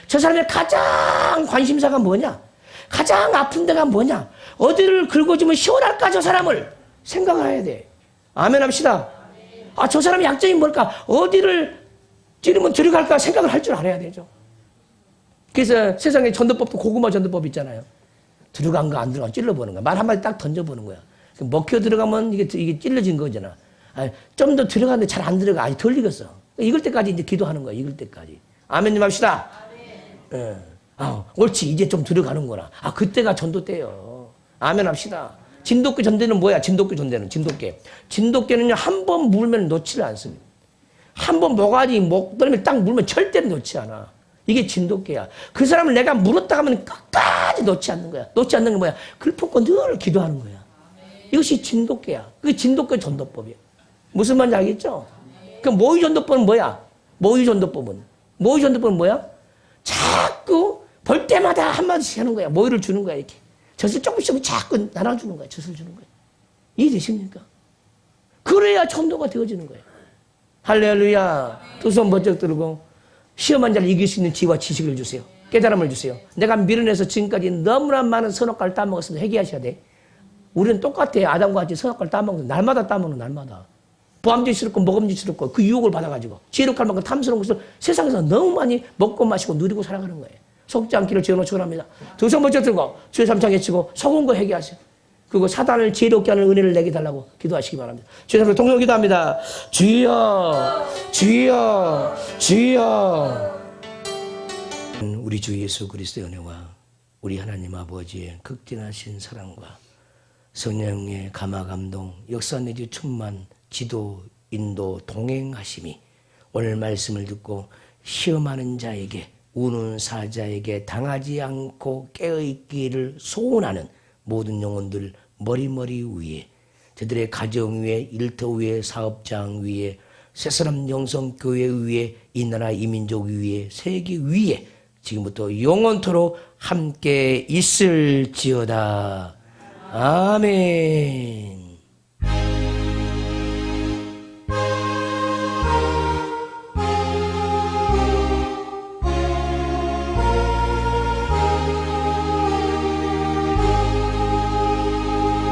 저 사람의 가장 관심사가 뭐냐? 가장 아픈 데가 뭐냐? 어디를 긁어주면 시원할까 저 사람을 생각을 해야 돼. 아멘 합시다. 저 사람의 약점이 뭘까? 어디를 찌르면 들어갈까 생각을 할 줄 알아야 되죠. 그래서 세상에 전도법도 고구마 전도법 있잖아요. 들어간가 안 들어간가 찔러보는 거야. 말 한마디 딱 던져보는 거야. 먹혀 들어가면 이게 찔러진 거잖아. 좀 더 들어가는데 잘 안 들어가. 아직 덜 익었어. 익을 때까지 이제 기도하는 거야. 익을 때까지. 아멘 좀 합시다. 예. 옳지. 이제 좀 들어가는구나. 그때가 전도 때요. 아멘 합시다. 진돗개 전도는 뭐야? 진돗개 전도는 진돗개. 진돗개는요 한 번 물면 놓지를 않습니다. 한 번 모가지 목덜미 딱 물면 절대로 놓지 않아. 이게 진돗개야. 그 사람을 내가 물었다 하면 끝까지 놓지 않는 거야. 놓지 않는 게 뭐야? 그걸 품고 늘 기도하는 거야. 이것이 진돗개야. 그게 진돗개 전도법이야. 무슨 말인지 알겠죠? 그 모의 전도법은 뭐야? 모의 전도법은 뭐야? 자꾸 볼 때마다 한마디씩 하는 거야. 모의를 주는 거야 이렇게. 젖을 조금씩 자꾸 나눠주는 거야. 젖을 주는 거야. 이해되십니까? 그래야 전도가 되어지는 거예요. 할렐루야. 두 손 번쩍 들고 시험한 자를 이길 수 있는 지혜와 지식을 주세요. 깨달음을 주세요. 내가 미련해서 지금까지 너무나 많은 선악과를 따먹었으면 회개하셔야 돼. 우리는 똑같아요. 아담과 같이 선악과를 따먹는 날마다 따먹는 날마다. 보암짓스럽고 먹음직스럽고 그 유혹을 받아가지고 지혜롭게 할 만큼 탐스러운 것을 세상에서 너무 많이 먹고 마시고 누리고 살아가는 거예요. 속지 않기를 주여 축원합니다. 두 손 번쩍 들고 주의 삼창 외치고 속은 거 회개하세요. 그리고 사단을 지혜롭게 하는 은혜를 내게 달라고 기도하시기 바랍니다. 주의 삼창 동료 기도합니다. 주여 주여 주여 우리 주 예수 그리스도의 은혜와 우리 하나님 아버지의 극진하신 사랑과 성령의 감화감동, 역사 내지 충만, 지도, 인도, 동행하심이 오늘 말씀을 듣고 시험하는 자에게, 우는 사자에게 당하지 않고 깨어있기를 소원하는 모든 영혼들 머리머리 위에, 저들의 가정 위에, 일터 위에, 사업장 위에, 새사람 영성교회 위에, 이 나라 이민족 위에, 세계 위에 지금부터 영원토록 함께 있을지어다. 아멘.